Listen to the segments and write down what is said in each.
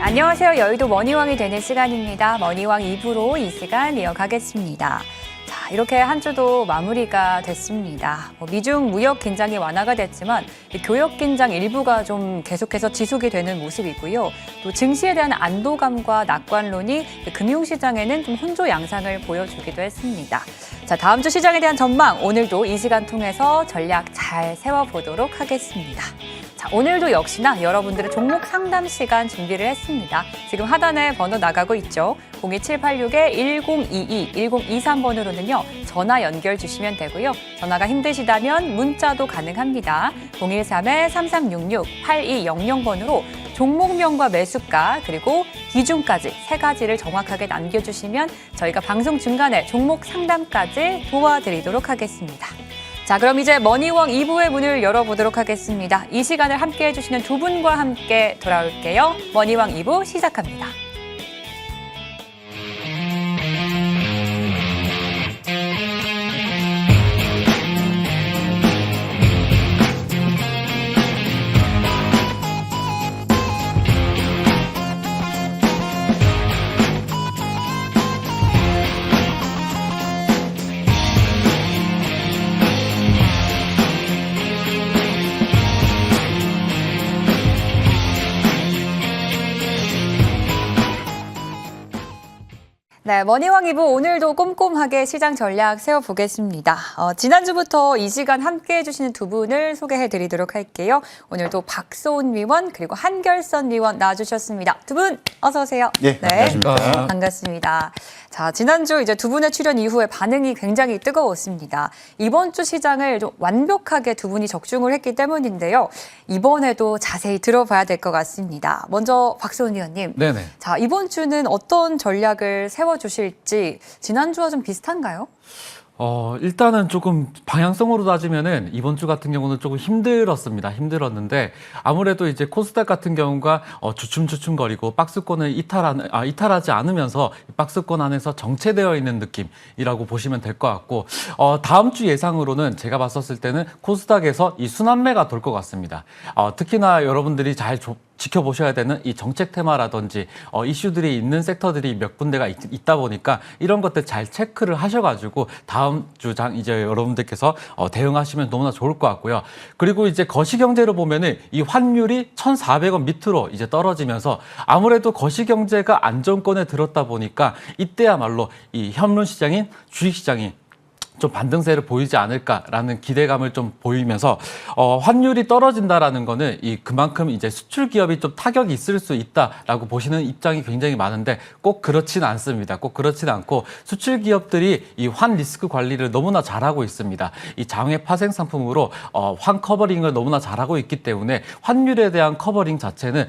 안녕하세요. 여의도 머니왕이 되는 시간입니다. 머니왕 2부로 이 시간 이어가겠습니다. 자, 이렇게 한 주도 마무리가 됐습니다. 미중 무역 긴장이 완화가 됐지만 교역 긴장 일부가 좀 계속해서 지속이 되는 모습이고요. 또 증시에 대한 안도감과 낙관론이 금융시장에는 좀 혼조 양상을 보여주기도 했습니다. 자, 다음 주 시장에 대한 전망, 오늘도 이 시간 통해서 전략 잘 세워보도록 하겠습니다. 자, 오늘도 역시나 여러분들의 종목 상담 시간 준비를 했습니다. 지금 하단에 번호 나가고 있죠. 02786-1022, 1023번으로는요. 전화 연결 주시면 되고요. 전화가 힘드시다면 문자도 가능합니다. 013-3366, 8200번으로 종목명과 매수가 그리고 비중까지 세 가지를 정확하게 남겨주시면 저희가 방송 중간에 종목 상담까지 도와드리도록 하겠습니다. 자, 그럼 이제 머니왕 2부의 문을 열어보도록 하겠습니다. 이 시간을 함께해 주시는 두 분과 함께 돌아올게요. 머니왕 2부 시작합니다. 네, 머니왕 2부 오늘도 꼼꼼하게 시장 전략 세워보겠습니다. 지난주부터 이 시간 함께해 주시는 두 분을 소개해드리도록 할게요. 오늘도 박소은 위원 그리고 한결선 위원 나와주셨습니다. 두 분 어서 오세요. 네, 반갑습니다. 반갑습니다. 자, 지난주 이제 두 분의 출연 이후에 반응이 굉장히 뜨거웠습니다. 이번 주 시장을 좀 완벽하게 두 분이 적중을 했기 때문인데요. 이번에도 자세히 들어봐야 될 것 같습니다. 먼저 박소은 위원님. 네네. 자, 이번 주는 어떤 전략을 세워주실지 지난주와 좀 비슷한가요? 일단은 조금 방향성으로 따지면은 이번 주 같은 경우는 조금 힘들었는데 아무래도 이제 코스닥 같은 경우가 주춤주춤거리고 박스권을 이탈하지 않으면서 박스권 안에서 정체되어 있는 느낌이라고 보시면 될 것 같고, 다음 주 예상으로는 제가 봤었을 때는 코스닥에서 이 순환매가 돌 것 같습니다. 특히나 여러분들이 잘 지켜보셔야 되는 이 정책 테마라든지 이슈들이 있는 섹터들이 몇 군데가 있다 보니까 이런 것들 잘 체크를 하셔가지고 다음 주장 이제 여러분들께서 대응하시면 너무나 좋을 것 같고요. 그리고 이제 거시경제로 보면은 이 환율이 1,400원 밑으로 이제 떨어지면서 아무래도 거시경제가 안정권에 들었다 보니까 이때야말로 이 현물 시장인 주식 시장이 좀 반등세를 보이지 않을까라는 기대감을 좀 보이면서 환율이 떨어진다라는 거는 그만큼 이제 수출 기업이 좀 타격이 있을 수 있다라고 보시는 입장이 굉장히 많은데 꼭 그렇지는 않습니다. 꼭 그렇지는 않고 수출 기업들이 이 환 리스크 관리를 너무나 잘하고 있습니다. 이 장외 파생 상품으로 환 커버링을 너무나 잘하고 있기 때문에 환율에 대한 커버링 자체는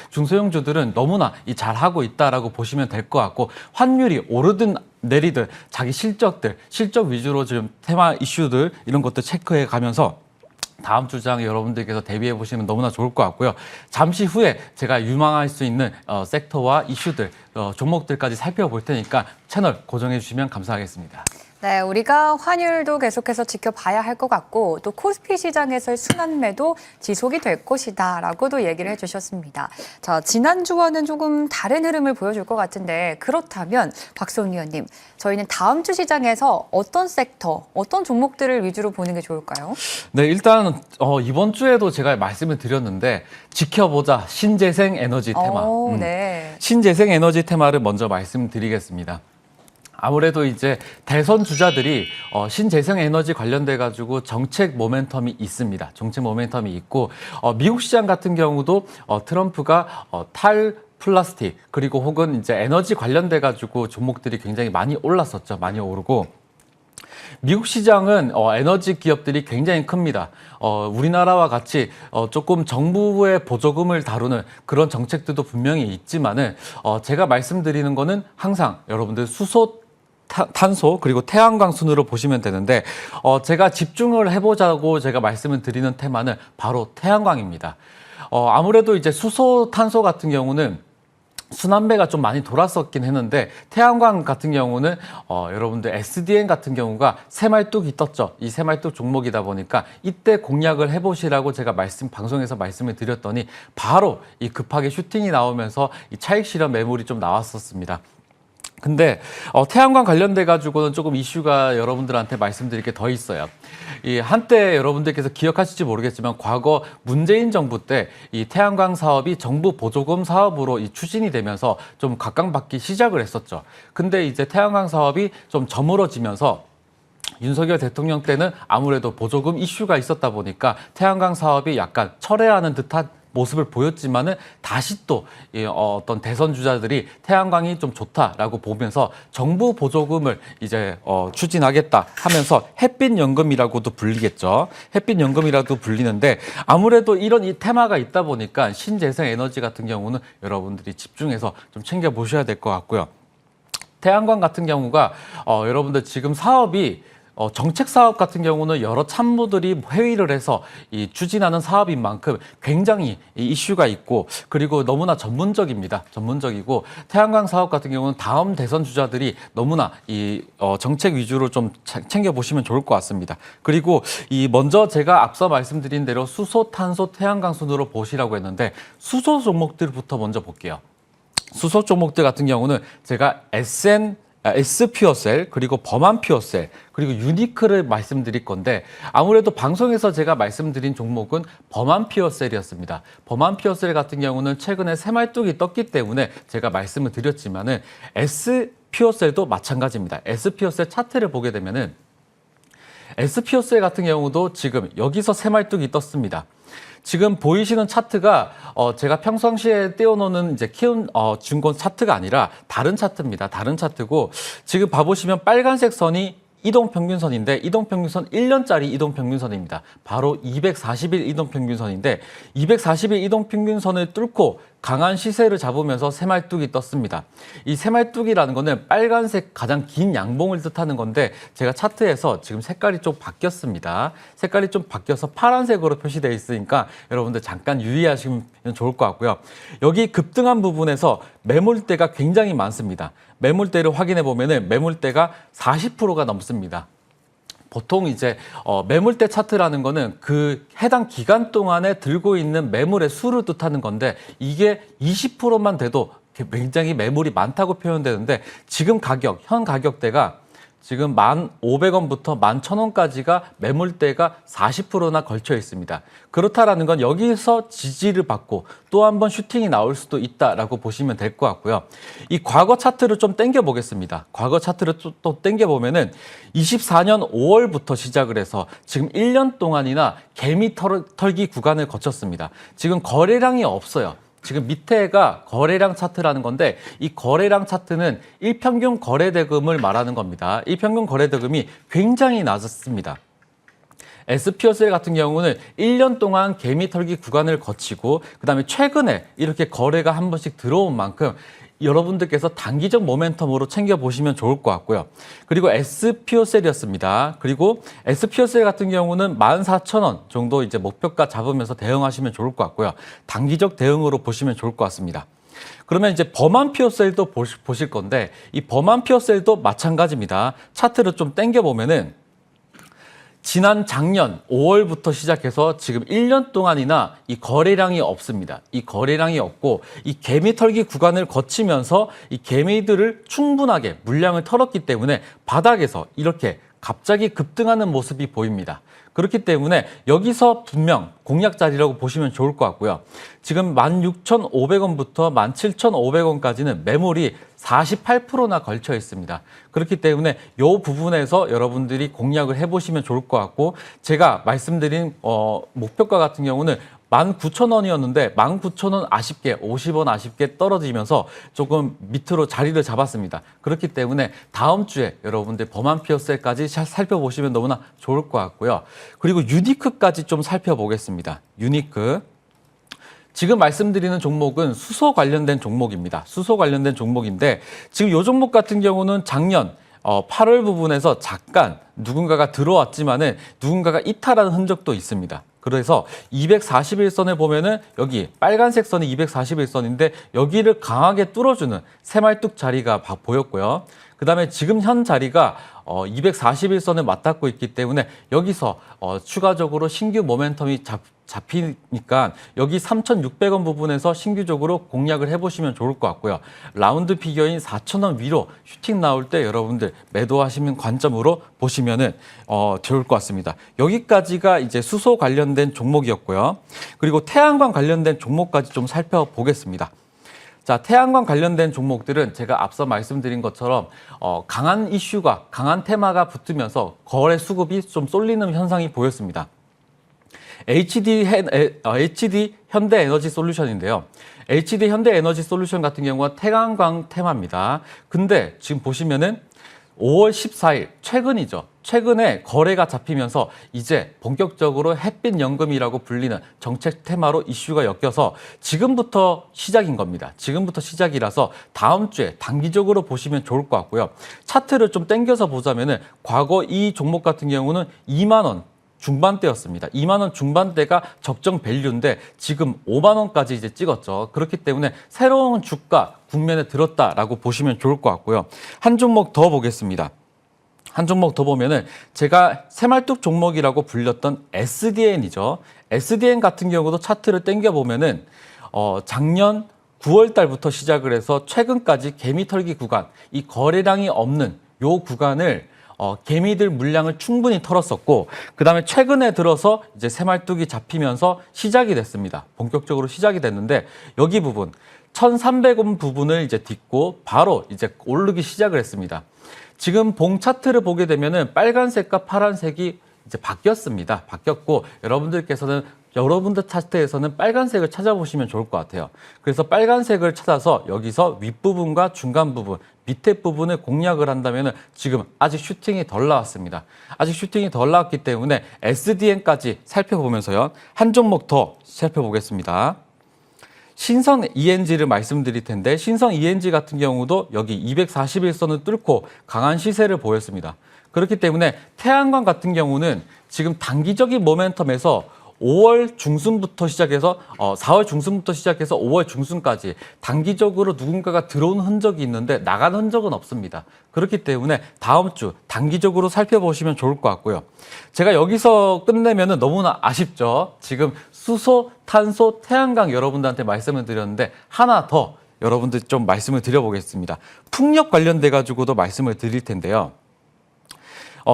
중소형주들은 너무나 잘하고 있다라고 보시면 될 것 같고, 환율이 오르든 내리든 자기 실적 위주로 지금 테마 이슈들 이런 것들 체크해 가면서 다음 주장 여러분들께서 대비해 보시면 너무나 좋을 것 같고요. 잠시 후에 제가 유망할 수 있는 섹터와 이슈들, 종목들까지 살펴볼 테니까 채널 고정해 주시면 감사하겠습니다. 네, 우리가 환율도 계속해서 지켜봐야 할 것 같고 또 코스피 시장에서의 순환매도 지속이 될 것이다라고도 얘기를 해주셨습니다. 자, 지난주와는 조금 다른 흐름을 보여줄 것 같은데 그렇다면 박소은 위원님, 저희는 다음 주 시장에서 어떤 섹터, 어떤 종목들을 위주로 보는 게 좋을까요? 네, 일단 이번 주에도 제가 말씀을 드렸는데 지켜보자 신재생 에너지 테마. 네. 신재생 에너지 테마를 먼저 말씀드리겠습니다. 아무래도 이제 대선 주자들이 신재생 에너지 관련돼 가지고 정책 모멘텀이 있습니다. 정책 모멘텀이 있고 미국 시장 같은 경우도 트럼프가 탈플라스틱 그리고 혹은 이제 에너지 관련돼 가지고 종목들이 굉장히 많이 올랐었죠. 많이 오르고. 미국 시장은 에너지 기업들이 굉장히 큽니다. 우리나라와 같이 조금 정부의 보조금을 다루는 그런 정책들도 분명히 있지만은 제가 말씀드리는 거는 항상 여러분들 탄소 그리고 태양광 순으로 보시면 되는데 제가 집중을 해보자고 제가 말씀을 드리는 테마는 바로 태양광입니다. 아무래도 이제 수소 탄소 같은 경우는 순환매가 좀 많이 돌았었긴 했는데 태양광 같은 경우는 여러분들 SDN 같은 경우가 새말뚝이 떴죠. 이 새말뚝 종목이다 보니까 이때 공략을 해보시라고 제가 방송에서 말씀을 드렸더니 바로 이 급하게 슈팅이 나오면서 이 차익 실현 매물이 좀 나왔었습니다. 근데 태양광 관련돼 가지고는 조금 이슈가 여러분들한테 말씀드릴 게 더 있어요. 이 한때 여러분들께서 기억하실지 모르겠지만 과거 문재인 정부 때 이 태양광 사업이 정부 보조금 사업으로 추진이 되면서 좀 각광받기 시작을 했었죠. 근데 이제 태양광 사업이 좀 저물어지면서 윤석열 대통령 때는 아무래도 보조금 이슈가 있었다 보니까 태양광 사업이 약간 철회하는 듯한 모습을 보였지만은 다시 또 어떤 대선 주자들이 태양광이 좀 좋다라고 보면서 정부 보조금을 이제 추진하겠다 하면서 햇빛연금이라고도 불리겠죠. 햇빛연금이라도 불리는데 아무래도 이런 이 테마가 있다 보니까 신재생 에너지 같은 경우는 여러분들이 집중해서 좀 챙겨 보셔야 될 것 같고요. 태양광 같은 경우가 여러분들 지금 사업이 정책 사업 같은 경우는 여러 참모들이 회의를 해서 추진하는 사업인 만큼 굉장히 이슈가 있고 그리고 너무나 전문적입니다. 전문적이고 태양광 사업 같은 경우는 다음 대선 주자들이 너무나 정책 위주로 좀 챙겨 보시면 좋을 것 같습니다. 그리고 먼저 제가 앞서 말씀드린 대로 수소, 탄소, 태양광 순으로 보시라고 했는데 수소 종목들부터 먼저 볼게요. 수소 종목들 같은 경우는 제가 S퓨어셀, 그리고 범한퓨어셀, 그리고 유니크를 말씀드릴 건데 아무래도 방송에서 제가 말씀드린 종목은 범한퓨어셀이었습니다. 범한퓨어셀 같은 경우는 최근에 새말뚝이 떴기 때문에 제가 말씀을 드렸지만은 S퓨어셀도 마찬가지입니다. S퓨어셀 차트를 보게 되면은 S퓨어셀 같은 경우도 지금 여기서 새말뚝이 떴습니다. 지금 보이시는 차트가 제가 평상시에 띄워놓는 이제 키움 증권 차트가 아니라 다른 차트입니다. 다른 차트고 지금 봐보시면 빨간색 선이 이동평균선인데 이동평균선 1년짜리 이동평균선입니다. 바로 240일 이동평균선인데 240일 이동평균선을 뚫고 강한 시세를 잡으면서 새말뚝이 떴습니다. 이 새말뚝이라는 거는 빨간색 가장 긴 양봉을 뜻하는 건데 제가 차트에서 지금 색깔이 좀 바뀌었습니다. 색깔이 좀 바뀌어서 파란색으로 표시되어 있으니까 여러분들 잠깐 유의하시면 좋을 것 같고요. 여기 급등한 부분에서 매물대가 굉장히 많습니다. 매물대를 확인해 보면은 매물대가 40%가 넘습니다. 보통 이제 매물대 차트라는 거는 그 해당 기간 동안에 들고 있는 매물의 수를 뜻하는 건데 이게 20%만 돼도 굉장히 매물이 많다고 표현되는데 지금 현 가격대가 지금 1,500원부터 11,000원까지가 매물대가 40%나 걸쳐 있습니다. 그렇다라는 건 여기서 지지를 받고 또 한 번 슈팅이 나올 수도 있다라고 보시면 될 것 같고요. 이 과거 차트를 좀 당겨 보겠습니다. 과거 차트를 또 당겨 보면은 24년 5월부터 시작을 해서 지금 1년 동안이나 개미 털기 구간을 거쳤습니다. 지금 거래량이 없어요. 지금 밑에가 거래량 차트라는 건데 이 거래량 차트는 일평균 거래대금을 말하는 겁니다. 일평균 거래대금이 굉장히 낮았습니다. S퓨어셀 같은 경우는 1년 동안 개미 털기 구간을 거치고 그다음에 최근에 이렇게 거래가 한 번씩 들어온 만큼 여러분들께서 단기적 모멘텀으로 챙겨보시면 좋을 것 같고요. 그리고 S퓨어셀이었습니다. 그리고 S퓨어셀 같은 경우는 14,000원 정도 이제 목표가 잡으면서 대응하시면 좋을 것 같고요. 단기적 대응으로 보시면 좋을 것 같습니다. 그러면 이제 범한퓨어셀도 보실 건데 이 범한퓨어셀도 마찬가지입니다. 차트를 좀 당겨보면은 지난 작년 5월부터 시작해서 지금 1년 동안이나 이 거래량이 없습니다. 이 거래량이 없고 이 개미 털기 구간을 거치면서 이 개미들을 충분하게 물량을 털었기 때문에 바닥에서 이렇게 갑자기 급등하는 모습이 보입니다. 그렇기 때문에 여기서 분명 공략 자리라고 보시면 좋을 것 같고요. 지금 16,500원부터 17,500원까지는 매물이 48%나 걸쳐 있습니다. 그렇기 때문에 이 부분에서 여러분들이 공략을 해보시면 좋을 것 같고 제가 말씀드린 목표가 같은 경우는 19,000원이었는데 19,000원 아쉽게 50원 아쉽게 떨어지면서 조금 밑으로 자리를 잡았습니다. 그렇기 때문에 다음 주에 여러분들 범한퓨어셀까지 살펴보시면 너무나 좋을 것 같고요. 그리고 유니크까지 좀 살펴보겠습니다. 유니크. 지금 말씀드리는 종목은 수소 관련된 종목입니다. 수소 관련된 종목인데 지금 이 종목 같은 경우는 작년 8월 부분에서 잠깐 누군가가 들어왔지만은 누군가가 이탈하는 흔적도 있습니다. 그래서 241선을 보면은 여기 빨간색 선이 241선인데 여기를 강하게 뚫어주는 새말뚝 자리가 보였고요. 그다음에 지금 현 자리가 241선을 맞닿고 있기 때문에 여기서 추가적으로 신규 모멘텀이 잡히니까 여기 3,600원 부분에서 신규적으로 공략을 해보시면 좋을 것 같고요. 라운드 피겨인 4,000원 위로 슈팅 나올 때 여러분들 매도하시는 관점으로 보시면은 좋을 것 같습니다. 여기까지가 이제 수소 관련된 종목이었고요. 그리고 태양광 관련된 종목까지 좀 살펴보겠습니다. 자, 태양광 관련된 종목들은 제가 앞서 말씀드린 것처럼 강한 이슈가, 강한 테마가 붙으면서 거래 수급이 좀 쏠리는 현상이 보였습니다. HD 현대에너지 솔루션인데요. HD 현대에너지 솔루션 같은 경우가 태양광 테마입니다. 근데 지금 보시면은 5월 14일, 최근이죠. 최근에 거래가 잡히면서 이제 본격적으로 햇빛 연금이라고 불리는 정책 테마로 이슈가 엮여서 지금부터 시작인 겁니다. 지금부터 시작이라서 다음 주에 단기적으로 보시면 좋을 것 같고요. 차트를 좀 당겨서 보자면은 과거 이 종목 같은 경우는 2만 원 중반대였습니다. 2만 원 중반대가 적정 밸류인데 지금 5만 원까지 이제 찍었죠. 그렇기 때문에 새로운 주가 국면에 들었다라고 보시면 좋을 것 같고요. 한 종목 더 보겠습니다. 한 종목 더 보면은 제가 새말뚝 종목이라고 불렸던 SDN이죠. SDN 같은 경우도 차트를 당겨 보면은 작년 9월 달부터 시작을 해서 최근까지 개미 털기 구간, 이 거래량이 없는 요 구간을 개미들 물량을 충분히 털었었고, 그 다음에 최근에 들어서 이제 새말뚝이 잡히면서 시작이 됐습니다. 본격적으로 시작이 됐는데 여기 부분 1,300원 부분을 이제 딛고 바로 이제 오르기 시작을 했습니다. 지금 봉 차트를 보게 되면은 빨간색과 파란색이 이제 바뀌었습니다. 바뀌었고 여러분들 차트에서는 빨간색을 찾아보시면 좋을 것 같아요. 그래서 빨간색을 찾아서 여기서 윗부분과 중간 부분, 밑에 부분을 공략을 한다면 지금 아직 슈팅이 덜 나왔습니다. 아직 슈팅이 덜 나왔기 때문에 SDN까지 살펴보면서요. 한 종목 더 살펴보겠습니다. 신성 ENG를 말씀드릴 텐데 신성 ENG 같은 경우도 여기 241선을 뚫고 강한 시세를 보였습니다. 그렇기 때문에 태양광 같은 경우는 지금 단기적인 모멘텀에서 5월 중순부터 시작해서 4월 중순부터 시작해서 5월 중순까지 단기적으로 누군가가 들어온 흔적이 있는데 나간 흔적은 없습니다. 그렇기 때문에 다음 주 단기적으로 살펴보시면 좋을 것 같고요. 제가 여기서 끝내면은 너무나 아쉽죠. 지금 수소, 탄소, 태양광 여러분들한테 말씀을 드렸는데 하나 더 여러분들 좀 말씀을 드려보겠습니다. 풍력 관련돼 가지고도 말씀을 드릴 텐데요.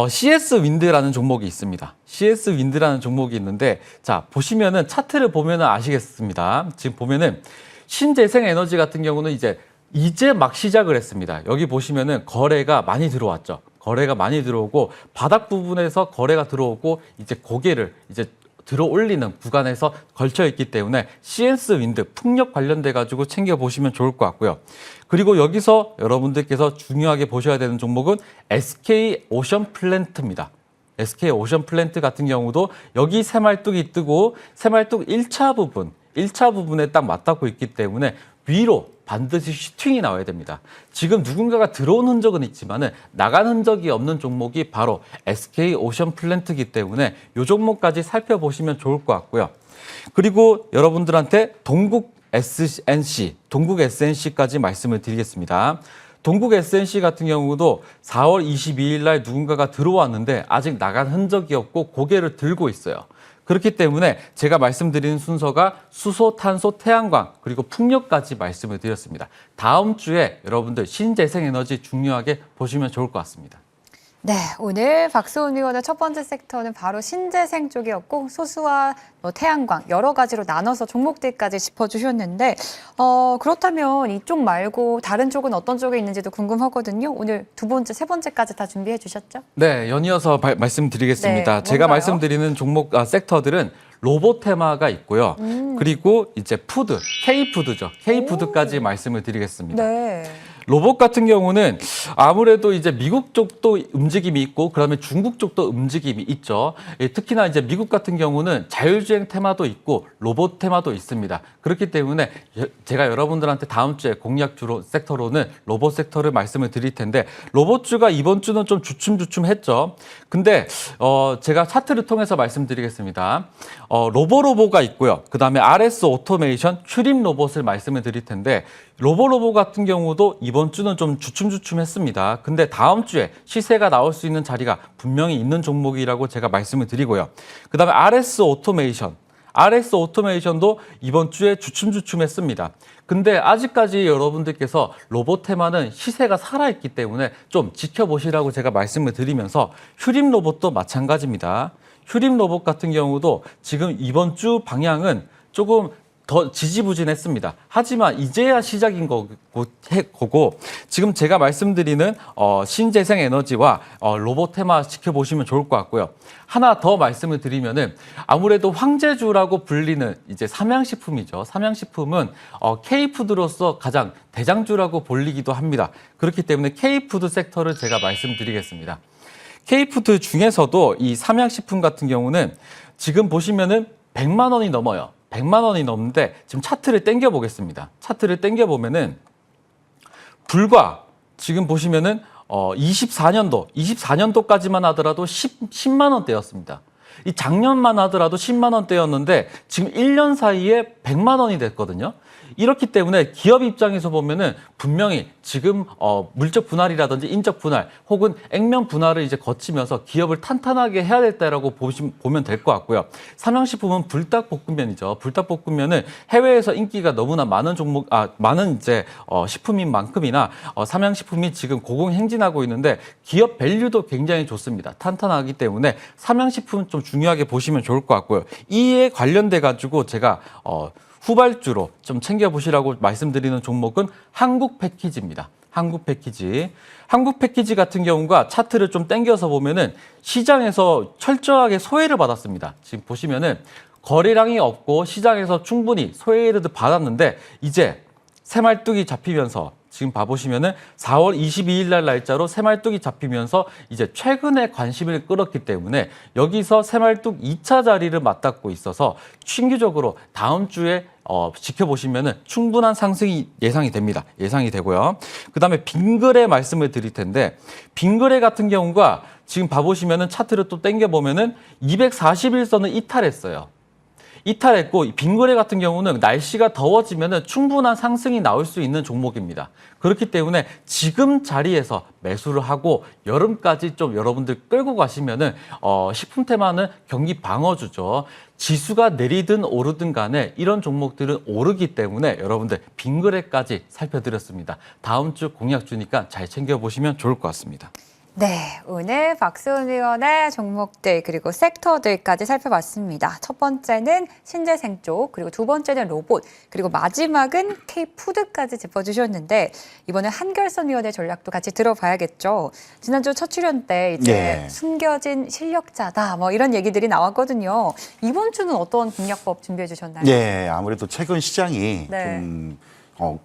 CS 윈드라는 종목이 있습니다. CS 윈드라는 종목이 있는데, 자, 보시면은 차트를 보면은 아시겠습니다. 지금 보면은 신재생 에너지 같은 경우는 이제 막 시작을 했습니다. 여기 보시면은 거래가 많이 들어왔죠. 거래가 많이 들어오고 바닥 부분에서 거래가 들어오고 이제 고개를 이제 들어 올리는 구간에서 걸쳐 있기 때문에 CS 윈드 풍력 관련돼 가지고 챙겨 보시면 좋을 것 같고요. 그리고 여기서 여러분들께서 중요하게 보셔야 되는 종목은 SK 오션 플랜트입니다. SK 오션 플랜트 같은 경우도 여기 새말뚝이 뜨고 새말뚝 1차 부분에 딱 맞닿고 있기 때문에 위로 반드시 슈팅이 나와야 됩니다. 지금 누군가가 들어온 흔적은 있지만은 나간 흔적이 없는 종목이 바로 SK 오션 플랜트이기 때문에 이 종목까지 살펴보시면 좋을 것 같고요. 그리고 여러분들한테 동국 SNC까지 말씀을 드리겠습니다. 동국 SNC 같은 경우도 4월 22일 날 누군가가 들어왔는데 아직 나간 흔적이 없고 고개를 들고 있어요. 그렇기 때문에 제가 말씀드리는 순서가 수소, 탄소, 태양광 그리고 풍력까지 말씀을 드렸습니다. 다음 주에 여러분들 신재생에너지 중요하게 보시면 좋을 것 같습니다. 네, 오늘 박수훈 위원의 첫 번째 섹터는 바로 신재생 쪽이었고 소수와 태양광 여러 가지로 나눠서 종목들까지 짚어주셨는데 그렇다면 이쪽 말고 다른 쪽은 어떤 쪽에 있는지도 궁금하거든요. 오늘 두 번째, 세 번째까지 다 준비해 주셨죠? 네, 연이어서 말씀드리겠습니다. 네, 제가 뭔가요? 말씀드리는 종목 섹터들은 로봇 테마가 있고요. 그리고 이제 푸드, K푸드죠. K푸드까지 말씀을 드리겠습니다. 네. 로봇 같은 경우는 아무래도 이제 미국 쪽도 움직임이 있고 그다음에 중국 쪽도 움직임이 있죠. 예, 특히나 이제 미국 같은 경우는 자율주행 테마도 있고 로봇 테마도 있습니다. 그렇기 때문에 제가 여러분들한테 다음 주에 공약 주로 섹터로는 로봇 섹터를 말씀을 드릴 텐데 로봇주가 이번 주는 좀 주춤주춤했죠. 근데 제가 차트를 통해서 말씀드리겠습니다. 로보로보가 있고요. 그다음에 RS 오토메이션, 큐림 로봇을 말씀을 드릴 텐데 로보로보 같은 경우도 이번 주는 좀 주춤주춤했습니다. 근데 다음 주에 시세가 나올 수 있는 자리가 분명히 있는 종목이라고 제가 말씀을 드리고요. 그다음에 RS 오토메이션도 이번 주에 주춤주춤했습니다. 근데 아직까지 여러분들께서 로봇 테마는 시세가 살아있기 때문에 좀 지켜보시라고 제가 말씀을 드리면서 휴림 로봇도 마찬가지입니다. 휴림 로봇 같은 경우도 지금 이번 주 방향은 조금 더 지지부진했습니다. 하지만 이제야 시작인 거고 지금 제가 말씀드리는 신재생 에너지와 로봇 테마 지켜보시면 좋을 것 같고요. 하나 더 말씀을 드리면은 아무래도 황제주라고 불리는 이제 삼양식품이죠. 삼양식품은 K푸드로서 가장 대장주라고 불리기도 합니다. 그렇기 때문에 K푸드 섹터를 제가 말씀드리겠습니다. K푸드 중에서도 이 삼양식품 같은 경우는 지금 보시면은 100만 원이 넘어요. 100만 원이 넘는데 지금 차트를 당겨 보겠습니다. 차트를 당겨 보면은 불과 지금 보시면은 24년도까지만 하더라도 10만 원대였습니다. 이 작년만 하더라도 10만 원대였는데 지금 1년 사이에 100만 원이 됐거든요. 이렇기 때문에 기업 입장에서 보면은 분명히 지금 물적 분할이라든지 인적 분할 혹은 액면 분할을 이제 거치면서 기업을 탄탄하게 해야 됐다라고 보면 될 것 같고요. 삼양식품은 불닭볶음면이죠. 불닭볶음면은 해외에서 인기가 너무나 많은 많은 이제 식품인 만큼이나 삼양식품이 지금 고공행진하고 있는데 기업 밸류도 굉장히 좋습니다. 탄탄하기 때문에 삼양식품 좀 중요하게 보시면 좋을 것 같고요. 이에 관련돼 가지고 제가 후발주로 좀 챙겨보시라고 말씀드리는 종목은 한국 패키지입니다. 한국 패키지. 한국 패키지 같은 경우가 차트를 좀 당겨서 보면은 시장에서 철저하게 소외를 받았습니다. 지금 보시면은 거래량이 없고 시장에서 충분히 소외를 받았는데 이제 새말뚝이 잡히면서 지금 봐보시면은 4월 22일 날 날짜로 새말뚝이 잡히면서 이제 최근에 관심을 끌었기 때문에 여기서 새말뚝 2차 자리를 맞닿고 있어서 신규적으로 다음 주에 지켜보시면은 충분한 상승이 예상이 됩니다. 예상이 되고요. 그다음에 빙그레 말씀을 드릴 텐데 빙그레 같은 경우가 지금 봐보시면은 차트를 또 당겨보면은 241선을 이탈했어요. 이탈했고 빙그레 같은 경우는 날씨가 더워지면 충분한 상승이 나올 수 있는 종목입니다. 그렇기 때문에 지금 자리에서 매수를 하고 여름까지 좀 여러분들 끌고 가시면은 식품 테마는 경기 방어주죠. 지수가 내리든 오르든 간에 이런 종목들은 오르기 때문에 여러분들 빙그레까지 살펴드렸습니다. 다음 주 공약 주니까 잘 챙겨보시면 좋을 것 같습니다. 네, 오늘 박수훈 의원의 종목들 그리고 섹터들까지 살펴봤습니다. 첫 번째는 신재생 쪽, 그리고 두 번째는 로봇, 그리고 마지막은 K푸드까지 짚어주셨는데 이번에 한결선 위원의 전략도 같이 들어봐야겠죠. 지난주 첫 출연 때 이제 숨겨진 실력자다 뭐 이런 얘기들이 나왔거든요. 이번 주는 어떤 공략법 준비해 주셨나요? 네, 아무래도 최근 시장이 네. 좀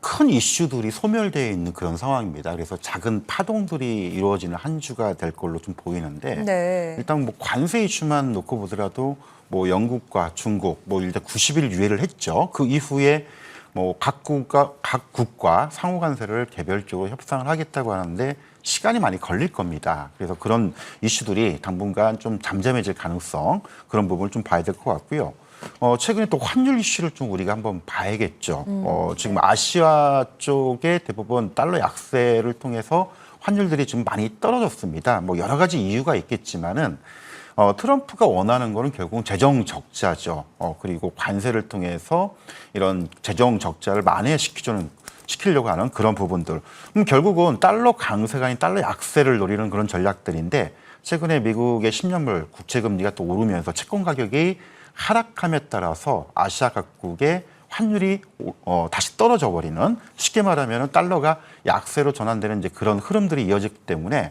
큰 이슈들이 소멸되어 있는 그런 상황입니다. 그래서 작은 파동들이 이루어지는 한 주가 될 걸로 좀 보이는데 네. 일단 뭐 관세 이슈만 놓고 보더라도 뭐 영국과 중국 뭐 일단 90일 유예를 했죠. 그 이후에 뭐 각 국가 상호 관세를 개별적으로 협상을 하겠다고 하는데 시간이 많이 걸릴 겁니다. 그래서 그런 이슈들이 당분간 좀 잠잠해질 가능성 그런 부분을 좀 봐야 될 것 같고요. 최근에 또 환율 이슈를 좀 우리가 한번 봐야겠죠. 지금 아시아 쪽에 대부분 달러 약세를 통해서 환율들이 좀 많이 떨어졌습니다. 뭐 여러 가지 이유가 있겠지만은 트럼프가 원하는 거는 결국은 재정 적자죠. 그리고 관세를 통해서 이런 재정 적자를 시키려고 하는 그런 부분들. 결국은 달러 강세가 아닌 달러 약세를 노리는 그런 전략들인데 최근에 미국의 10년물 국채금리가 또 오르면서 채권 가격이 하락함에 따라서 아시아 각국의 환율이 다시 떨어져 버리는 쉽게 말하면 달러가 약세로 전환되는 이제 그런 흐름들이 이어지기 때문에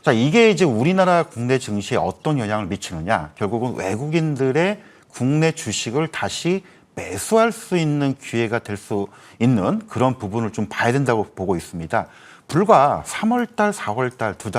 자 이게 이제 우리나라 국내 증시에 어떤 영향을 미치느냐 결국은 외국인들의 국내 주식을 다시 매수할 수 있는 기회가 될 수 있는 그런 부분을 좀 봐야 된다고 보고 있습니다. 불과 3월 달, 4월 달 두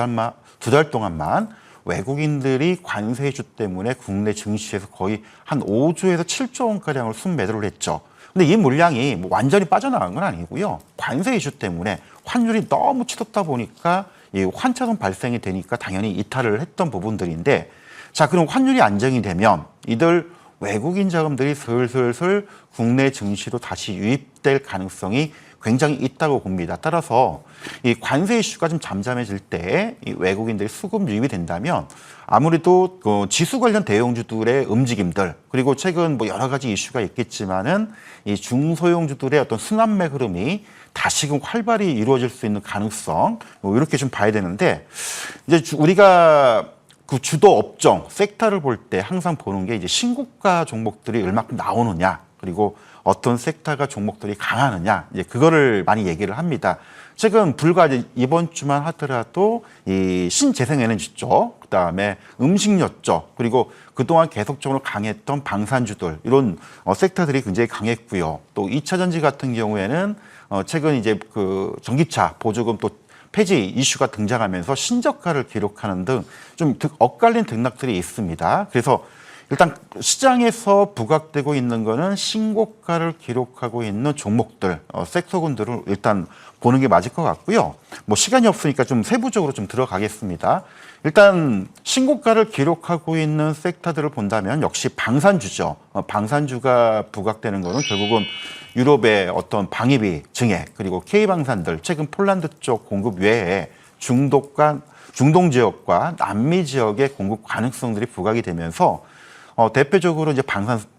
달 동안만 외국인들이 관세 이슈 때문에 국내 증시에서 거의 한 5조에서 7조 원가량을 순매도를 했죠. 근데 이 물량이 뭐 완전히 빠져나간 건 아니고요. 관세 이슈 때문에 환율이 너무 치솟다 보니까 이 환차손 발생이 되니까 당연히 이탈을 했던 부분들인데, 자, 그럼 환율이 안정이 되면 이들 외국인 자금들이 슬슬슬 국내 증시로 다시 유입될 가능성이 굉장히 있다고 봅니다. 따라서 이 관세 이슈가 좀 잠잠해질 때 이 외국인들이 수급 유입이 된다면 아무래도 그 지수 관련 대형주들의 움직임들, 그리고 최근 뭐 여러 가지 이슈가 있겠지만은 이 중소형주들의 어떤 순환매 흐름이 다시금 활발히 이루어질 수 있는 가능성, 이렇게 좀 봐야 되는데, 이제 우리가 그 주도 업종, 섹터를 볼 때 항상 보는 게 이제 신고가 종목들이 얼마큼 나오느냐, 그리고 어떤 섹터가 종목들이 강하느냐, 이제 그거를 많이 얘기를 합니다. 최근 불과 이번 주만 하더라도 이 신재생에너지 쪽, 그다음에 음식료 쪽, 그리고 그동안 계속적으로 강했던 방산주들, 이런 섹터들이 굉장히 강했고요. 또 2차 전지 같은 경우에는 최근 이제 그 전기차 보조금 또 폐지 이슈가 등장하면서 신저가를 기록하는 등 좀 엇갈린 등락들이 있습니다. 그래서 일단 시장에서 부각되고 있는 거는 신고가를 기록하고 있는 종목들, 섹터군들을 일단 보는 게 맞을 것 같고요. 뭐 시간이 없으니까 좀 세부적으로 좀 들어가겠습니다. 일단 신고가를 기록하고 있는 섹터들을 본다면 역시 방산주죠. 방산주가 부각되는 거는 결국은 유럽의 어떤 방위비 증액, 그리고 K방산들, 최근 폴란드 쪽 공급 외에 중동 지역과 남미 지역의 공급 가능성들이 부각이 되면서 대표적으로 이제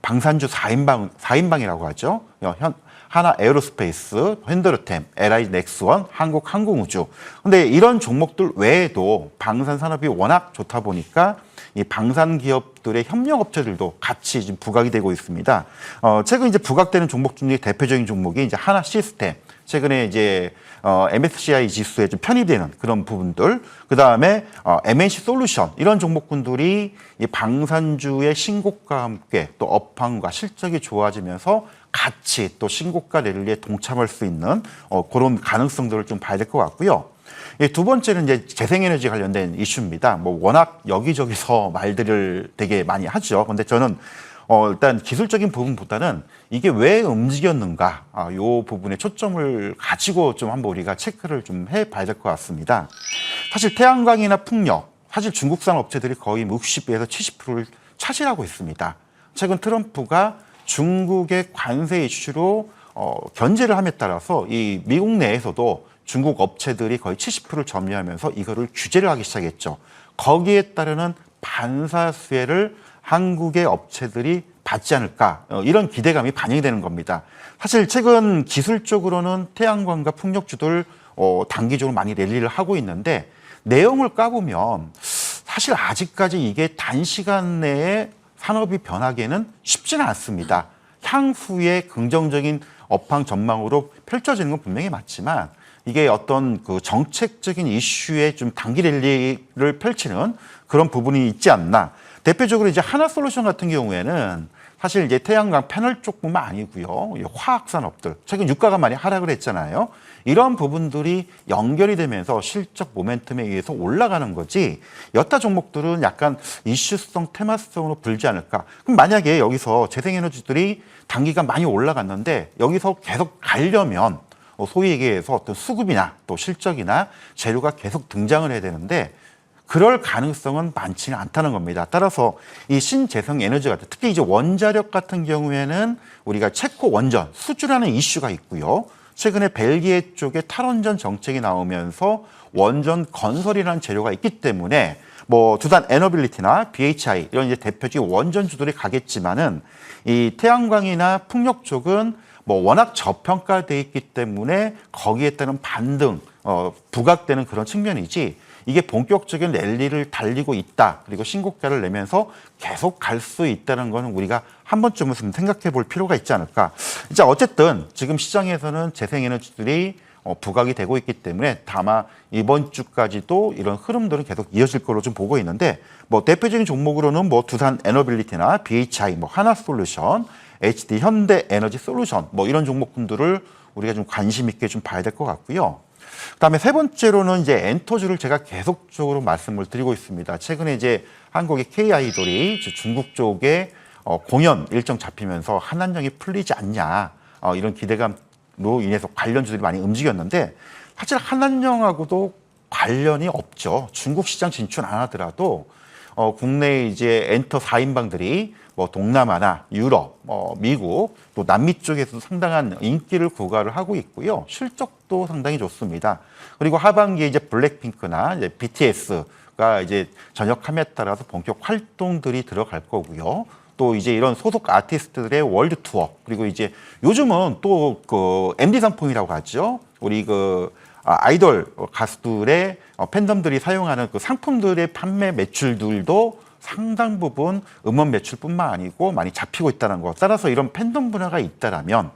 방산주 4인방이라고 하죠. 하나 에어로스페이스, 현대로템, LI 넥스원, 한국항공우주. 근데 이런 종목들 외에도 방산 산업이 워낙 좋다 보니까 이 방산 기업들의 협력업체들도 같이 지금 부각이 되고 있습니다. 최근 이제 부각되는 종목 중에 대표적인 종목이 이제 하나 시스템. 최근에 이제 MSCI 지수에 좀 편입되는 그런 부분들, 그 다음에 MNC 솔루션, 이런 종목군들이 이 방산주의 신고가와 함께 또 업황과 실적이 좋아지면서 같이 또 신고가 랠리에 동참할 수 있는 그런 가능성들을 좀 봐야 될 것 같고요. 두 번째는 이제 재생에너지 관련된 이슈입니다. 뭐 워낙 여기저기서 말들을 되게 많이 하죠. 근데 저는 일단 기술적인 부분보다는 이게 왜 움직였는가, 이 부분에 초점을 가지고 좀 한번 우리가 체크를 좀 해봐야 될 것 같습니다. 사실 태양광이나 풍력, 사실 중국산 업체들이 거의 60에서 70%를 차지하고 있습니다. 최근 트럼프가 중국의 관세 이슈로 견제를 함에 따라서 이 미국 내에서도 중국 업체들이 거의 70%를 점유하면서 이거를 규제를 하기 시작했죠. 거기에 따르는 반사 수혜를 한국의 업체들이 받지 않을까, 이런 기대감이 반영이 되는 겁니다. 사실 최근 기술적으로는 태양광과 풍력주들 단기적으로 많이 랠리를 하고 있는데, 내용을 까보면 사실 아직까지 이게 단시간 내에 산업이 변하기에는 쉽지는 않습니다. 향후에 긍정적인 업황 전망으로 펼쳐지는 건 분명히 맞지만, 이게 어떤 그 정책적인 이슈에 좀 단기 랠리를 펼치는 그런 부분이 있지 않나. 대표적으로 이제 하나솔루션 같은 경우에는 사실 이제 태양광 패널 쪽뿐만 아니고요. 화학 산업들, 최근 유가가 많이 하락을 했잖아요. 이런 부분들이 연결이 되면서 실적 모멘텀에 의해서 올라가는 거지, 여타 종목들은 약간 이슈성, 테마성으로 불지 않을까. 그럼 만약에 여기서 재생에너지들이 단기간 많이 올라갔는데 여기서 계속 가려면 소위 얘기해서 어떤 수급이나 또 실적이나 재료가 계속 등장을 해야 되는데, 그럴 가능성은 많지는 않다는 겁니다. 따라서 이 신재생 에너지 같은, 특히 이제 원자력 같은 경우에는 우리가 체코 원전 수주라는 이슈가 있고요. 최근에 벨기에 쪽에 탈원전 정책이 나오면서 원전 건설이라는 재료가 있기 때문에 뭐 두산 에너빌리티나 BHI 이런 이제 대표적인 원전주들이 가겠지만은, 이 태양광이나 풍력 쪽은 뭐 워낙 저평가돼 있기 때문에 거기에 따른 반등, 부각되는 그런 측면이지, 이게 본격적인 랠리를 달리고 있다, 그리고 신고가를 내면서 계속 갈 수 있다는 거는 우리가 한 번쯤은 생각해 볼 필요가 있지 않을까. 자, 어쨌든 지금 시장에서는 재생에너지들이 부각이 되고 있기 때문에 다만 이번 주까지도 이런 흐름들은 계속 이어질 걸로 좀 보고 있는데, 뭐 대표적인 종목으로는 뭐 두산 에너빌리티나 BHI, 뭐 하나솔루션, HD 현대에너지 솔루션, 뭐 이런 종목군들을 우리가 좀 관심 있게 좀 봐야 될 것 같고요. 그다음에 세 번째로는 이제 엔터주를 제가 계속적으로 말씀을 드리고 있습니다. 최근에 이제 한국의 K 아이돌이 중국 쪽에 공연 일정 잡히면서 한한령이 풀리지 않냐 이런 기대감으로 인해서 관련주들이 많이 움직였는데 사실 한한령하고도 관련이 없죠. 중국 시장 진출 안 하더라도 국내 이제 엔터 4인방들이 뭐 동남아나 유럽, 미국, 또 남미 쪽에서도 상당한 인기를 구가를 하고 있고요. 실적도 상당히 좋습니다. 그리고 하반기에 이제 블랙핑크나 이제 BTS가 이제 전역함에 따라서 본격 활동들이 들어갈 거고요. 또 이제 이런 소속 아티스트들의 월드 투어, 그리고 이제 요즘은 또 그 MD 상품이라고 하죠. 우리 그 아이돌 가수들의 팬덤들이 사용하는 그 상품들의 판매 매출들도 상당 부분 음원 매출뿐만 아니고 많이 잡히고 있다는 것. 따라서 이런 팬덤 문화가 있다라면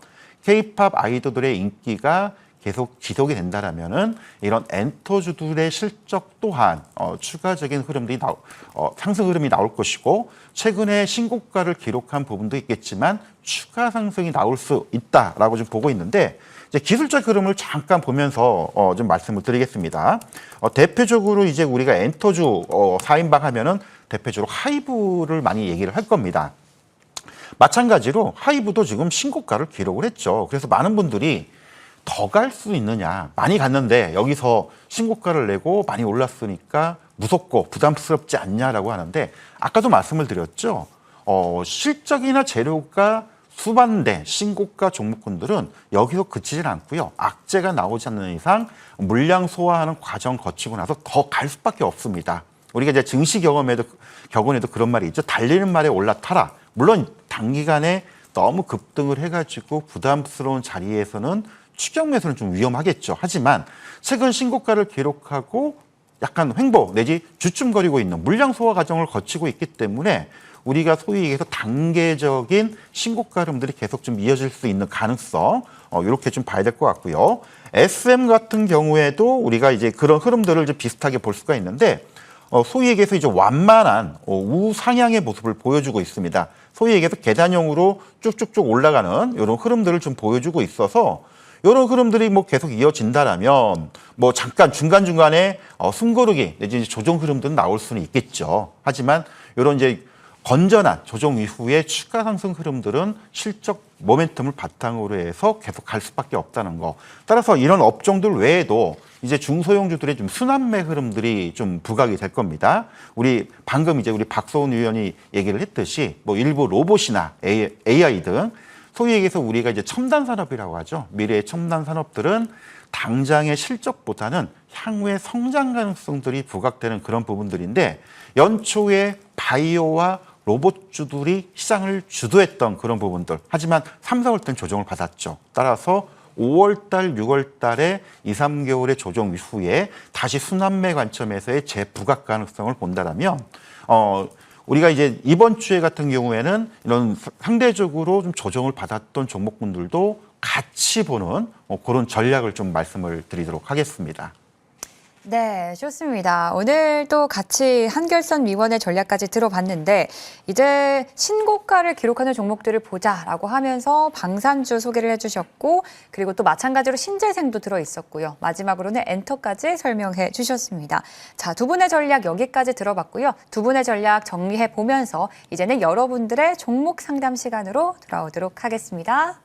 K-팝 아이돌들의 인기가 계속 지속이 된다라면은 이런 엔터주들의 실적 또한 추가적인 흐름들이 상승 흐름이 나올 것이고 최근에 신고가를 기록한 부분도 있겠지만 추가 상승이 나올 수 있다라고 좀 보고 있는데 이제 기술적 흐름을 잠깐 보면서 좀 말씀을 드리겠습니다. 대표적으로 이제 우리가 엔터주 4인방 하면은 대표적으로 하이브를 많이 얘기를 할 겁니다. 마찬가지로 하이브도 지금 신고가를 기록을 했죠. 그래서 많은 분들이 더 갈 수 있느냐, 많이 갔는데 여기서 신고가를 내고 많이 올랐으니까 무섭고 부담스럽지 않냐라고 하는데 아까도 말씀을 드렸죠. 실적이나 재료가 수반된 신고가 종목군들은 여기서 그치질 않고요. 악재가 나오지 않는 이상 물량 소화하는 과정 거치고 나서 더 갈 수밖에 없습니다. 우리가 이제 증시 격언에도 그런 말이 있죠. 달리는 말에 올라타라. 물론 단기간에 너무 급등을 해가지고 부담스러운 자리에서는 추격 매수는 좀 위험하겠죠. 하지만 최근 신고가를 기록하고 약간 횡보 내지 주춤거리고 있는 물량 소화 과정을 거치고 있기 때문에 우리가 소위 얘기해서 단계적인 신고가 흐름들이 계속 좀 이어질 수 있는 가능성 이렇게 좀 봐야 될 것 같고요. SM 같은 경우에도 우리가 이제 그런 흐름들을 좀 비슷하게 볼 수가 있는데 소위 얘기해서 이제 완만한 우상향의 모습을 보여주고 있습니다. 소위 얘기해서 계단형으로 쭉쭉쭉 올라가는 이런 흐름들을 좀 보여주고 있어서 이런 흐름들이 뭐 계속 이어진다라면 뭐 잠깐 중간중간에 숨고르기 내지 조정 흐름들은 나올 수는 있겠죠. 하지만 이런 이제 건전한 조정 이후에 추가 상승 흐름들은 실적 모멘텀을 바탕으로 해서 계속 갈 수밖에 없다는 거. 따라서 이런 업종들 외에도 이제 중소형주들의 좀 순환매 흐름들이 좀 부각이 될 겁니다. 우리 방금 이제 우리 박소은 의원이 얘기를 했듯이 뭐 일부 로봇이나 AI 등 소위 얘기해서 우리가 이제 첨단 산업이라고 하죠. 미래의 첨단 산업들은 당장의 실적보다는 향후의 성장 가능성들이 부각되는 그런 부분들인데 연초에 바이오와 로봇주들이 시장을 주도했던 그런 부분들. 하지만 3, 4월 때는 조정을 받았죠. 따라서 5월 달, 6월 달에 2, 3개월의 조정 이후에 다시 순환매 관점에서의 재부각 가능성을 본다라면 우리가 이제 이번 주에 같은 경우에는 이런 상대적으로 좀 조정을 받았던 종목군들도 같이 보는 그런 전략을 좀 말씀을 드리도록 하겠습니다. 네, 좋습니다. 오늘 또 같이 한결선 위원의 전략까지 들어봤는데 이제 신고가를 기록하는 종목들을 보자라고 하면서 방산주 소개를 해주셨고 그리고 또 마찬가지로 신재생도 들어있었고요. 마지막으로는 엔터까지 설명해 주셨습니다. 자, 두 분의 전략 여기까지 들어봤고요. 두 분의 전략 정리해 보면서 이제는 여러분들의 종목 상담 시간으로 돌아오도록 하겠습니다.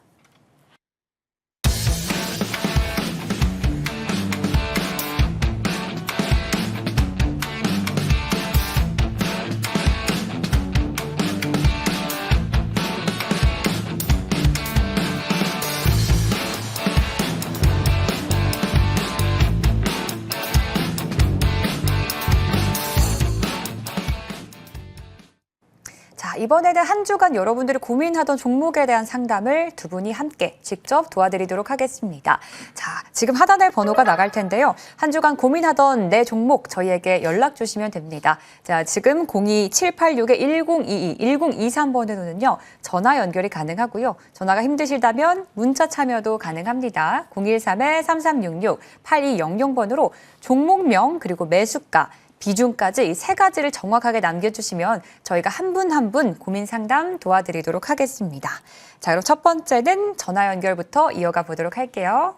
이번에는 한 주간 여러분들이 고민하던 종목에 대한 상담을 두 분이 함께 직접 도와드리도록 하겠습니다. 자, 지금 하단에 번호가 나갈 텐데요. 한 주간 고민하던 내 종목 저희에게 연락 주시면 됩니다. 자, 지금 02786-1022, 1023번으로는요. 전화 연결이 가능하고요. 전화가 힘드시다면 문자 참여도 가능합니다. 013-3366, 8200번으로 종목명 그리고 매수가, 비중까지 이 세 가지를 정확하게 남겨주시면 저희가 한 분 한 분 고민 상담 도와드리도록 하겠습니다. 자, 그럼 첫 번째는 전화 연결부터 이어가 보도록 할게요.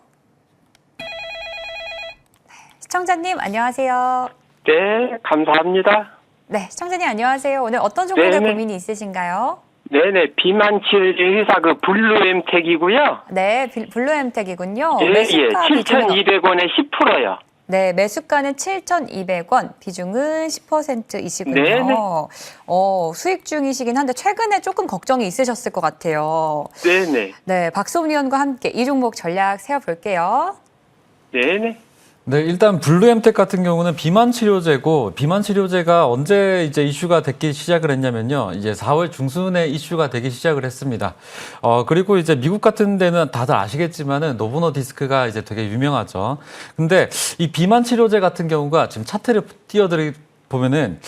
시청자님 안녕하세요. 네, 감사합니다. 네, 시청자님 안녕하세요. 오늘 어떤 종목에 네네. 고민이 있으신가요? 네네, 비만치료제 회사 그 블루엠텍이고요. 네, 블루엠텍이군요. 예, 예, 매수가 비중은 7,200원에 10%요. 네, 매수가는 7,200원, 비중은 10%이시군요. 네네. 수익 중이시긴 한데 최근에 조금 걱정이 있으셨을 것 같아요. 네네, 네, 박소음 위원과 함께 이 종목 전략 세워볼게요. 네네. 네, 일단 블루엠텍 같은 경우는 비만 치료제고 비만 치료제가 언제 이제 이슈가 되기 시작을 했냐면요. 이제 4월 중순에 이슈가 되기 시작을 했습니다. 그리고 이제 미국 같은 데는 다들 아시겠지만은 노보노 디스크가 이제 되게 유명하죠. 근데 이 비만 치료제 같은 경우가 지금 차트를 띄워드리 보면은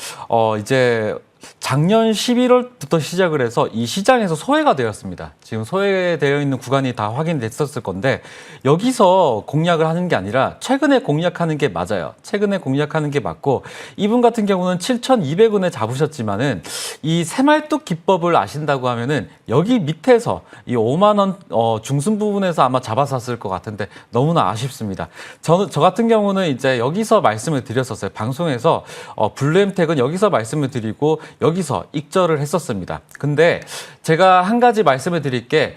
이제 작년 11월부터 시작을 해서 이 시장에서 소외가 되었습니다. 지금 소외되어 있는 구간이 다 확인됐었을 건데 여기서 공략을 하는 게 아니라 최근에 공략하는 게 맞아요. 최근에 공략하는 게 맞고 이분 같은 경우는 7,200원에 잡으셨지만은 이 새말뚝 기법을 아신다고 하면은 여기 밑에서 이 5만 원 중순 부분에서 아마 잡았었을 것 같은데 너무나 아쉽습니다. 저 같은 경우는 이제 여기서 말씀을 드렸었어요. 방송에서 블루엠텍은 여기서 말씀을 드리고 여기서 익절을 했었습니다. 근데 제가 한 가지 말씀을 드릴 게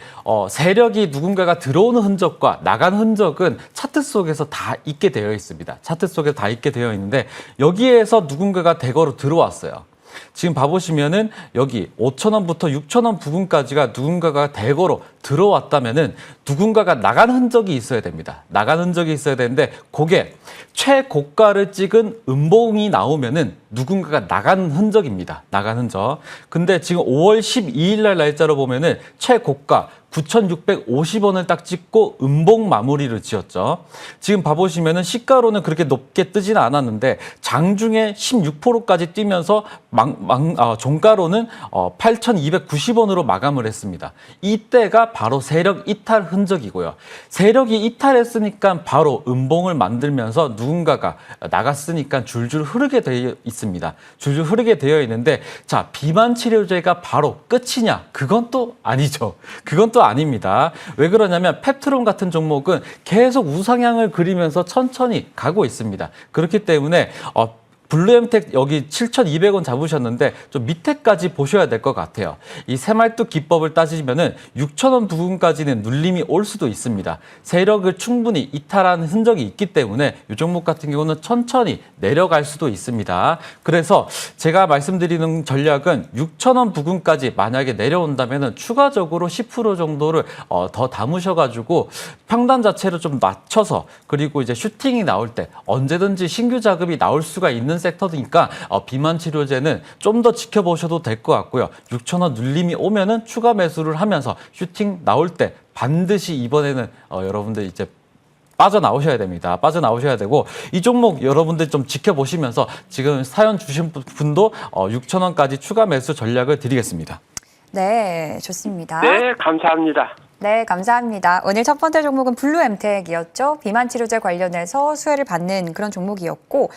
세력이 누군가가 들어오는 흔적과 나간 흔적은 차트 속에서 다 있게 되어 있습니다. 차트 속에 다 있게 되어 있는데 여기에서 누군가가 대거로 들어왔어요. 지금 봐보시면은 여기 5,000원부터 6,000원 부분까지가 누군가가 대거로 들어왔다면은 누군가가 나간 흔적이 있어야 됩니다. 나간 흔적이 있어야 되는데 그게 최고가를 찍은 음봉이 나오면은 누군가가 나간 흔적입니다. 나간 흔적. 근데 지금 5월 12일 날 날짜로 보면은 최고가 9,650원을 딱 찍고 음봉 마무리를 지었죠. 지금 봐보시면은 시가로는 그렇게 높게 뜨지는 않았는데 장중에 16%까지 뛰면서 종가로는 8,290원으로 마감을 했습니다. 이때가 바로 세력 이탈 흔적이고요. 세력이 이탈했으니까 바로 음봉을 만들면서 누군가가 나갔으니까 줄줄 흐르게 되어 있습니다. 줄줄 흐르게 되어 있는데 자, 비만 치료제가 바로 끝이냐? 그건 또 아니죠. 그건 또 아닙니다. 왜 그러냐면 펩트론 같은 종목은 계속 우상향을 그리면서 천천히 가고 있습니다. 그렇기 때문에 블루엠텍 여기 7,200원 잡으셨는데 좀 밑에까지 보셔야 될 것 같아요. 이 새말뚝 기법을 따지면은 6,000원 부분까지는 눌림이 올 수도 있습니다. 세력을 충분히 이탈한 흔적이 있기 때문에 이 종목 같은 경우는 천천히 내려갈 수도 있습니다. 그래서 제가 말씀드리는 전략은 6,000원 부분까지 만약에 내려온다면은 추가적으로 10% 정도를 더 담으셔가지고 평단 자체를 좀 낮춰서 그리고 이제 슈팅이 나올 때 언제든지 신규 자금이 나올 수가 있는 섹터니까 비만 치료제는 좀 더 지켜보셔도 될 것 같고요. 6,000원 눌림이 오면은 추가 매수를 하면서 슈팅 나올 때 반드시 이번에는 여러분들 이제 빠져나오셔야 됩니다. 빠져나오셔야 되고 이 종목 여러분들 좀 지켜보시면서 지금 사연 주신 분도 6,000원까지 추가 매수 전략을 드리겠습니다. 네, 좋습니다. 네, 감사합니다. 네, 감사합니다. 오늘 첫 번째 종목은 블루엠텍이었죠. 비만 치료제 관련해서 수혜를 받는 그런 종목이었고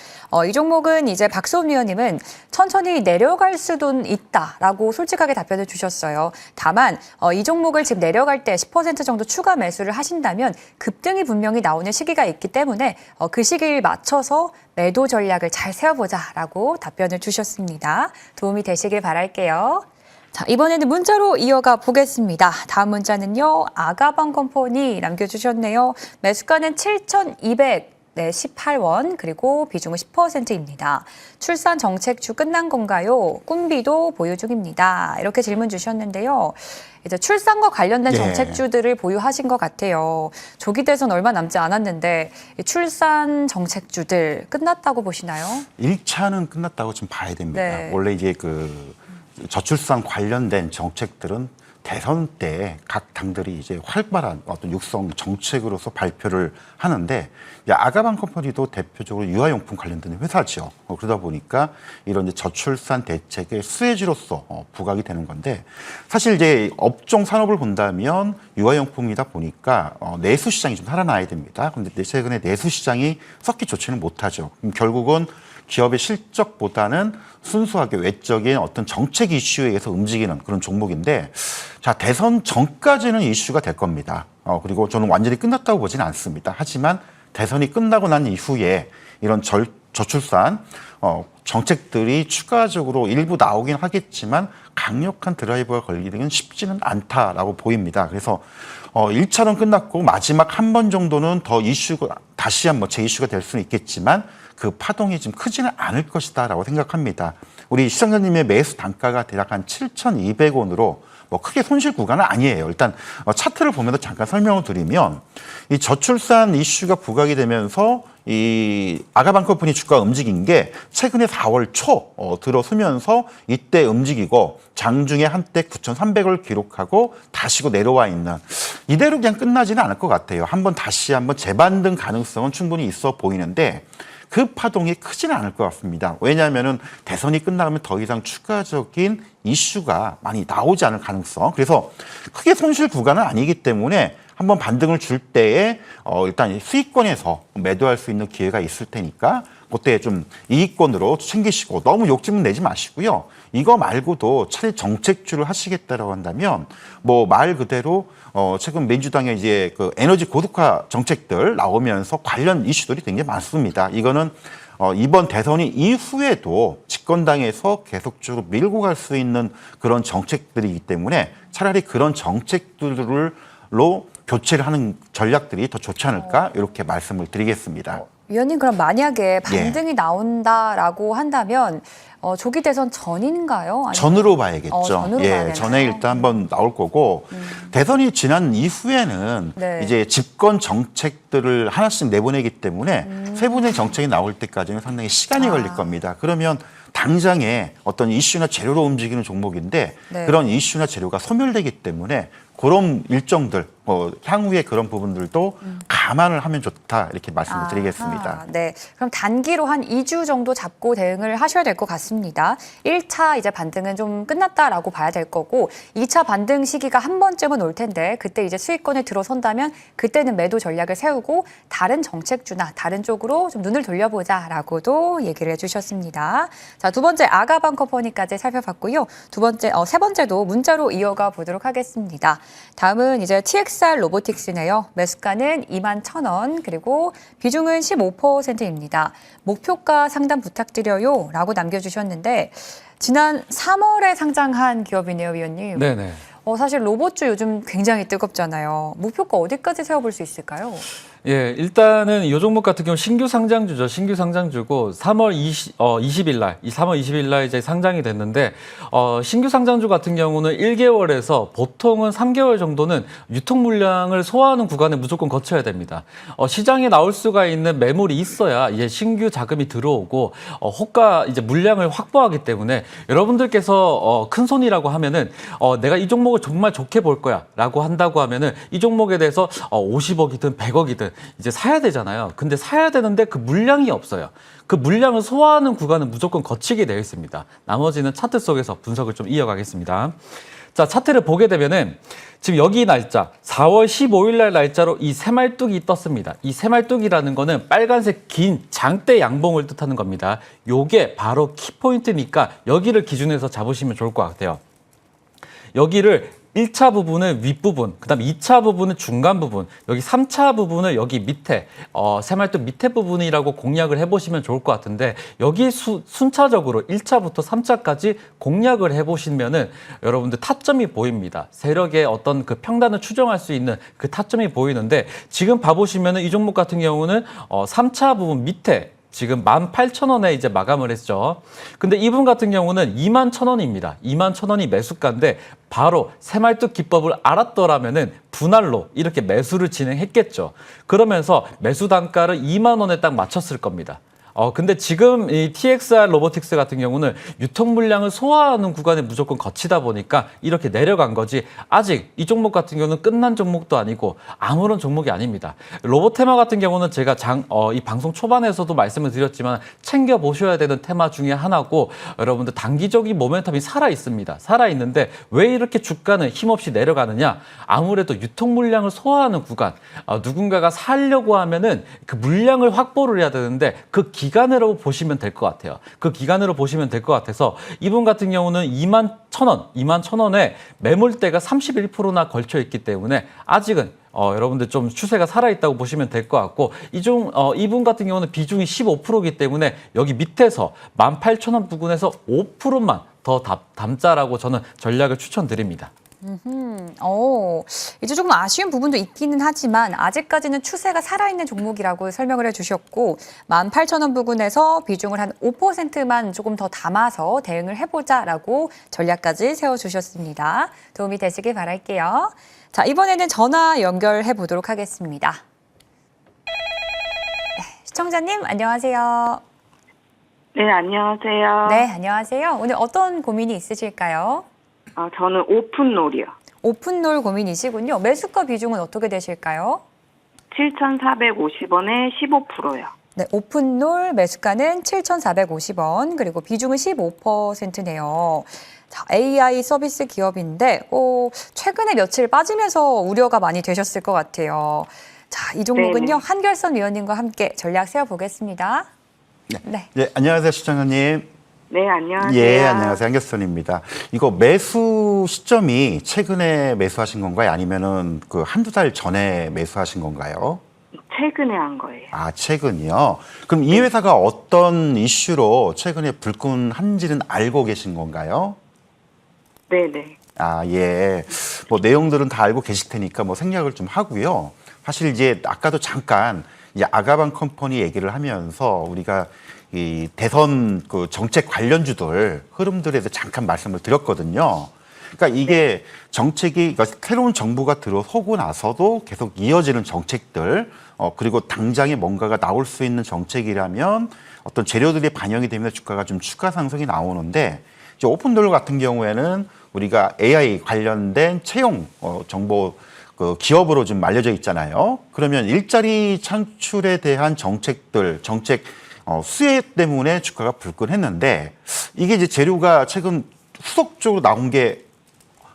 이 종목은 이제 박소음 위원님은 천천히 내려갈 수도 있다라고 솔직하게 답변을 주셨어요. 다만 이 종목을 지금 내려갈 때 10% 정도 추가 매수를 하신다면 급등이 분명히 나오는 시기가 있기 때문에 그 시기를 맞춰서 매도 전략을 잘 세워보자라고 답변을 주셨습니다. 도움이 되시길 바랄게요. 자, 이번에는 문자로 이어가 보겠습니다. 다음 문자는요. 아가방 컴퍼니 남겨주셨네요. 매수가는 7,218원 그리고 비중은 10%입니다. 출산 정책주 끝난 건가요? 꿈비도 보유 중입니다. 이렇게 질문 주셨는데요. 이제 출산과 관련된 예. 정책주들을 보유하신 것 같아요. 조기 대선 얼마 남지 않았는데 이 출산 정책주들 끝났다고 보시나요? 1차는 끝났다고 좀 봐야 됩니다. 네. 원래 이제 저출산 관련된 정책들은 대선 때 각 당들이 이제 활발한 어떤 육성 정책으로서 발표를 하는데 아가방 컴퍼니도 대표적으로 유아용품 관련된 회사죠. 그러다 보니까 이런 이제 저출산 대책의 수혜지로서 부각이 되는 건데 사실 이제 업종 산업을 본다면 유아용품이다 보니까 내수 시장이 좀 살아나야 됩니다. 그런데 최근에 내수 시장이 썩기 좋지는 못하죠. 그럼 결국은 기업의 실적보다는 순수하게 외적인 어떤 정책 이슈에 의해서 움직이는 그런 종목인데 자, 대선 전까지는 이슈가 될 겁니다. 그리고 저는 완전히 끝났다고 보지는 않습니다. 하지만 대선이 끝나고 난 이후에 이런 저출산 정책들이 추가적으로 일부 나오긴 하겠지만 강력한 드라이버가 걸리는 쉽지는 않다라고 보입니다. 그래서 1차는 끝났고 마지막 한 번 정도는 더 이슈가 다시 한번 재이슈가 될 수는 있겠지만 그 파동이 좀 크지는 않을 것이다라고 생각합니다. 우리 시청자님의 매수 단가가 대략 한 7,200원으로 뭐 크게 손실 구간은 아니에요. 일단 차트를 보면서 잠깐 설명을 드리면 이 저출산 이슈가 부각이 되면서 이 아가방커프니 주가가 움직인 게 최근에 4월 초 들어서면서 이때 움직이고 장중에 한때 9,300을 기록하고 다시고 내려와 있는 이대로 그냥 끝나지는 않을 것 같아요. 다시 한번 재반등 가능성은 충분히 있어 보이는데 그 파동이 크지는 않을 것 같습니다. 왜냐하면은 대선이 끝나면 더 이상 추가적인 이슈가 많이 나오지 않을 가능성. 그래서 크게 손실 구간은 아니기 때문에 한번 반등을 줄 때에 일단 수익권에서 매도할 수 있는 기회가 있을 테니까 그때 좀 이익권으로 챙기시고 너무 욕심은 내지 마시고요. 이거 말고도 차라리 정책주를 하시겠다라고 한다면 뭐 말 그대로 최근 민주당의 이제 그 에너지 고도화 정책들 나오면서 관련 이슈들이 굉장히 많습니다. 이거는 이번 대선이 이후에도 집권당에서 계속적으로 밀고 갈 수 있는 그런 정책들이기 때문에 차라리 그런 정책들로 교체를 하는 전략들이 더 좋지 않을까 이렇게 말씀을 드리겠습니다. 위원님, 그럼 만약에 반등이 나온다라고 한다면 조기 대선 전인가요? 아니면... 전으로 봐야겠죠. 전으로 봐야 되나요? 전에 일단 한번 나올 거고 대선이 지난 이후에는 네. 이제 집권 정책들을 하나씩 내보내기 때문에 세부적인 정책이 나올 때까지는 상당히 시간이 걸릴 겁니다. 그러면 당장에 어떤 이슈나 재료로 움직이는 종목인데 네. 그런 이슈나 재료가 소멸되기 때문에 그런 일정들, 향후에 그런 부분들도 감안을 하면 좋다 이렇게 말씀을 드리겠습니다. 네, 그럼 단기로 한 2주 정도 잡고 대응을 하셔야 될 것 같습니다. 1차 이제 반등은 좀 끝났다라고 봐야 될 거고 2차 반등 시기가 한 번쯤은 올 텐데 그때 이제 수익권에 들어선다면 그때는 매도 전략을 세우고 다른 정책주나 다른 쪽으로 좀 눈을 돌려보자라고도 얘기를 해주셨습니다. 자, 두 번째 아가방커퍼니까지 살펴봤고요. 세 번째도 문자로 이어가 보도록 하겠습니다. 다음은 이제 TXR 로보틱스네요. 매수가는 21,000원, 그리고 비중은 15%입니다. 목표가 상담 부탁드려요 라고 남겨주셨는데 지난 3월에 상장한 기업이네요, 위원님. 네네. 사실 로봇주 요즘 굉장히 뜨겁잖아요. 목표가 어디까지 세워볼 수 있을까요? 예, 일단은 이 종목 같은 경우 신규 상장주죠. 신규 상장주고 3월 20일 날, 이 3월 20일 날 이제 상장이 됐는데 신규 상장주 같은 경우는 1개월에서 보통은 3개월 정도는 유통 물량을 소화하는 구간을 무조건 거쳐야 됩니다. 시장에 나올 수가 있는 매물이 있어야 이제 신규 자금이 들어오고 호가 이제 물량을 확보하기 때문에 여러분들께서 큰 손이라고 하면은 내가 이 종목을 정말 좋게 볼 거야라고 한다고 하면은 이 종목에 대해서 50억이든 100억이든 이제 사야 되잖아요. 근데 사야 되는데 그 물량이 없어요. 그 물량을 소화하는 구간은 무조건 거치게 되어 있습니다. 나머지는 차트 속에서 분석을 좀 이어가겠습니다. 자, 차트를 보게 되면은 지금 여기 날짜 4월 15일 날 날짜로 이 새말뚝이 떴습니다. 이 새말뚝이라는 거는 빨간색 긴 장대 양봉을 뜻하는 겁니다. 요게 바로 키포인트니까 여기를 기준해서 잡으시면 좋을 것 같아요. 여기를 1차 부분은 윗부분, 그 다음 2차 부분은 중간 부분, 여기 3차 부분을 여기 밑에, 새말뚝 밑에 부분이라고 공략을 해보시면 좋을 것 같은데, 여기 순차적으로 1차부터 3차까지 공략을 해보시면은 여러분들 타점이 보입니다. 세력의 어떤 그 평단을 추정할 수 있는 그 타점이 보이는데, 지금 봐보시면은 이 종목 같은 경우는 3차 부분 밑에 지금 18,000원에 이제 마감을 했죠. 근데 이분 같은 경우는 21,000원입니다. 21,000원이 매수가인데 바로 새말뚝 기법을 알았더라면은 분할로 이렇게 매수를 진행했겠죠. 그러면서 매수 단가를 2만 원에 딱 맞췄을 겁니다. 근데 지금 이 TXR 로보틱스 같은 경우는 유통 물량을 소화하는 구간에 무조건 거치다 보니까 이렇게 내려간 거지 아직 이 종목 같은 경우는 끝난 종목도 아니고 아무런 종목이 아닙니다. 로보테마 같은 경우는 제가 이 방송 초반에서도 말씀을 드렸지만 챙겨 보셔야 되는 테마 중에 하나고 여러분들 단기적인 모멘텀이 살아 있습니다. 살아 있는데 왜 이렇게 주가는 힘없이 내려가느냐? 아무래도 유통 물량을 소화하는 구간, 누군가가 사려고 하면은 그 물량을 확보를 해야 되는데 그 기간으로 보시면 될 것 같아요. 그 기간으로 보시면 될 것 같아서 이분 같은 경우는 21,000원에 매물대가 31%나 걸쳐 있기 때문에 아직은 여러분들 좀 추세가 살아있다고 보시면 될 것 같고 이분 같은 경우는 비중이 15%이기 때문에 여기 밑에서 18,000원 부근에서 5%만 더 담자라고 저는 전략을 추천드립니다. 이제 조금 아쉬운 부분도 있기는 하지만 아직까지는 추세가 살아있는 종목이라고 설명을 해주셨고 18,000원 부근에서 비중을 한 5%만 조금 더 담아서 대응을 해보자라고 전략까지 세워주셨습니다. 도움이 되시길 바랄게요. 자, 이번에는 전화 연결해 보도록 하겠습니다. 네, 시청자님 안녕하세요. 네, 안녕하세요. 네, 안녕하세요. 오늘 어떤 고민이 있으실까요? 저는 오픈롤이요. 오픈롤 고민이시군요. 매수가 비중은 어떻게 되실까요? 7,450원에 15%요. 네, 오픈롤 매수가는 7,450원, 그리고 비중은 15%네요. 자, AI 서비스 기업인데 최근에 며칠 빠지면서 우려가 많이 되셨을 것 같아요. 자, 이 종목은요. 네네. 한결선 위원님과 함께 전략 세워보겠습니다. 네. 네, 안녕하세요, 시청자님. 네, 안녕하세요. 예, 안녕하세요. 한결선입니다. 이거 매수 시점이 최근에 매수하신 건가요? 아니면은 그 한두 달 전에 매수하신 건가요? 최근에 한 거예요. 아, 최근이요? 그럼 이 회사가 어떤 이슈로 최근에 불끈한지는 알고 계신 건가요? 네네. 아, 예. 뭐 내용들은 다 알고 계실 테니까 뭐 생략을 좀 하고요. 사실 이제 아까도 잠깐 이제 아가방 컴퍼니 얘기를 하면서 우리가 이 대선 그 정책 관련주들 흐름들에 대해서 잠깐 말씀을 드렸거든요. 그러니까 이게 정책이 그러니까 새로운 정부가 들어서고 나서도 계속 이어지는 정책들 그리고 당장에 뭔가가 나올 수 있는 정책이라면 어떤 재료들이 반영이 되면서 주가가 좀 추가 상승이 나오는데 이제 오픈돌 같은 경우에는 우리가 AI 관련된 채용 정보 그 기업으로 좀 알려져 있잖아요. 그러면 일자리 창출에 대한 정책 수혜 때문에 주가가 불끈했는데 이게 이제 재료가 최근 후속적으로 나온 게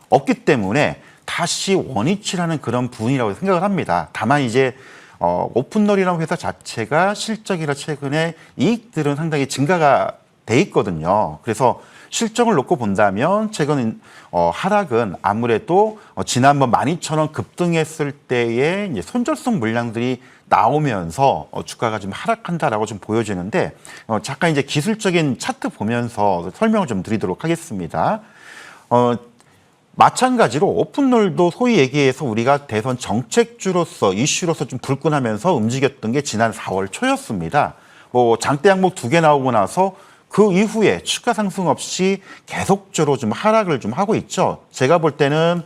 없기 때문에 다시 원위치라는 그런 부분이라고 생각을 합니다. 다만 이제 오픈롤이라는 회사 자체가 실적이라 최근에 이익들은 상당히 증가가 돼 있거든요. 그래서 실적을 놓고 본다면 최근 하락은 아무래도 지난번 12,000원 급등했을 때의 이제 손절성 물량들이 나오면서 주가가 좀 하락한다라고 좀 보여지는데 잠깐 이제 기술적인 차트 보면서 설명을 좀 드리도록 하겠습니다. 마찬가지로 오픈롤도 소위 얘기해서 우리가 대선 정책주로서 이슈로서 좀 불끈하면서 움직였던 게 지난 4월 초였습니다. 뭐 장대 항목 2개 나오고 나서 그 이후에 추가 상승 없이 계속적으로 좀 하락을 좀 하고 있죠. 제가 볼 때는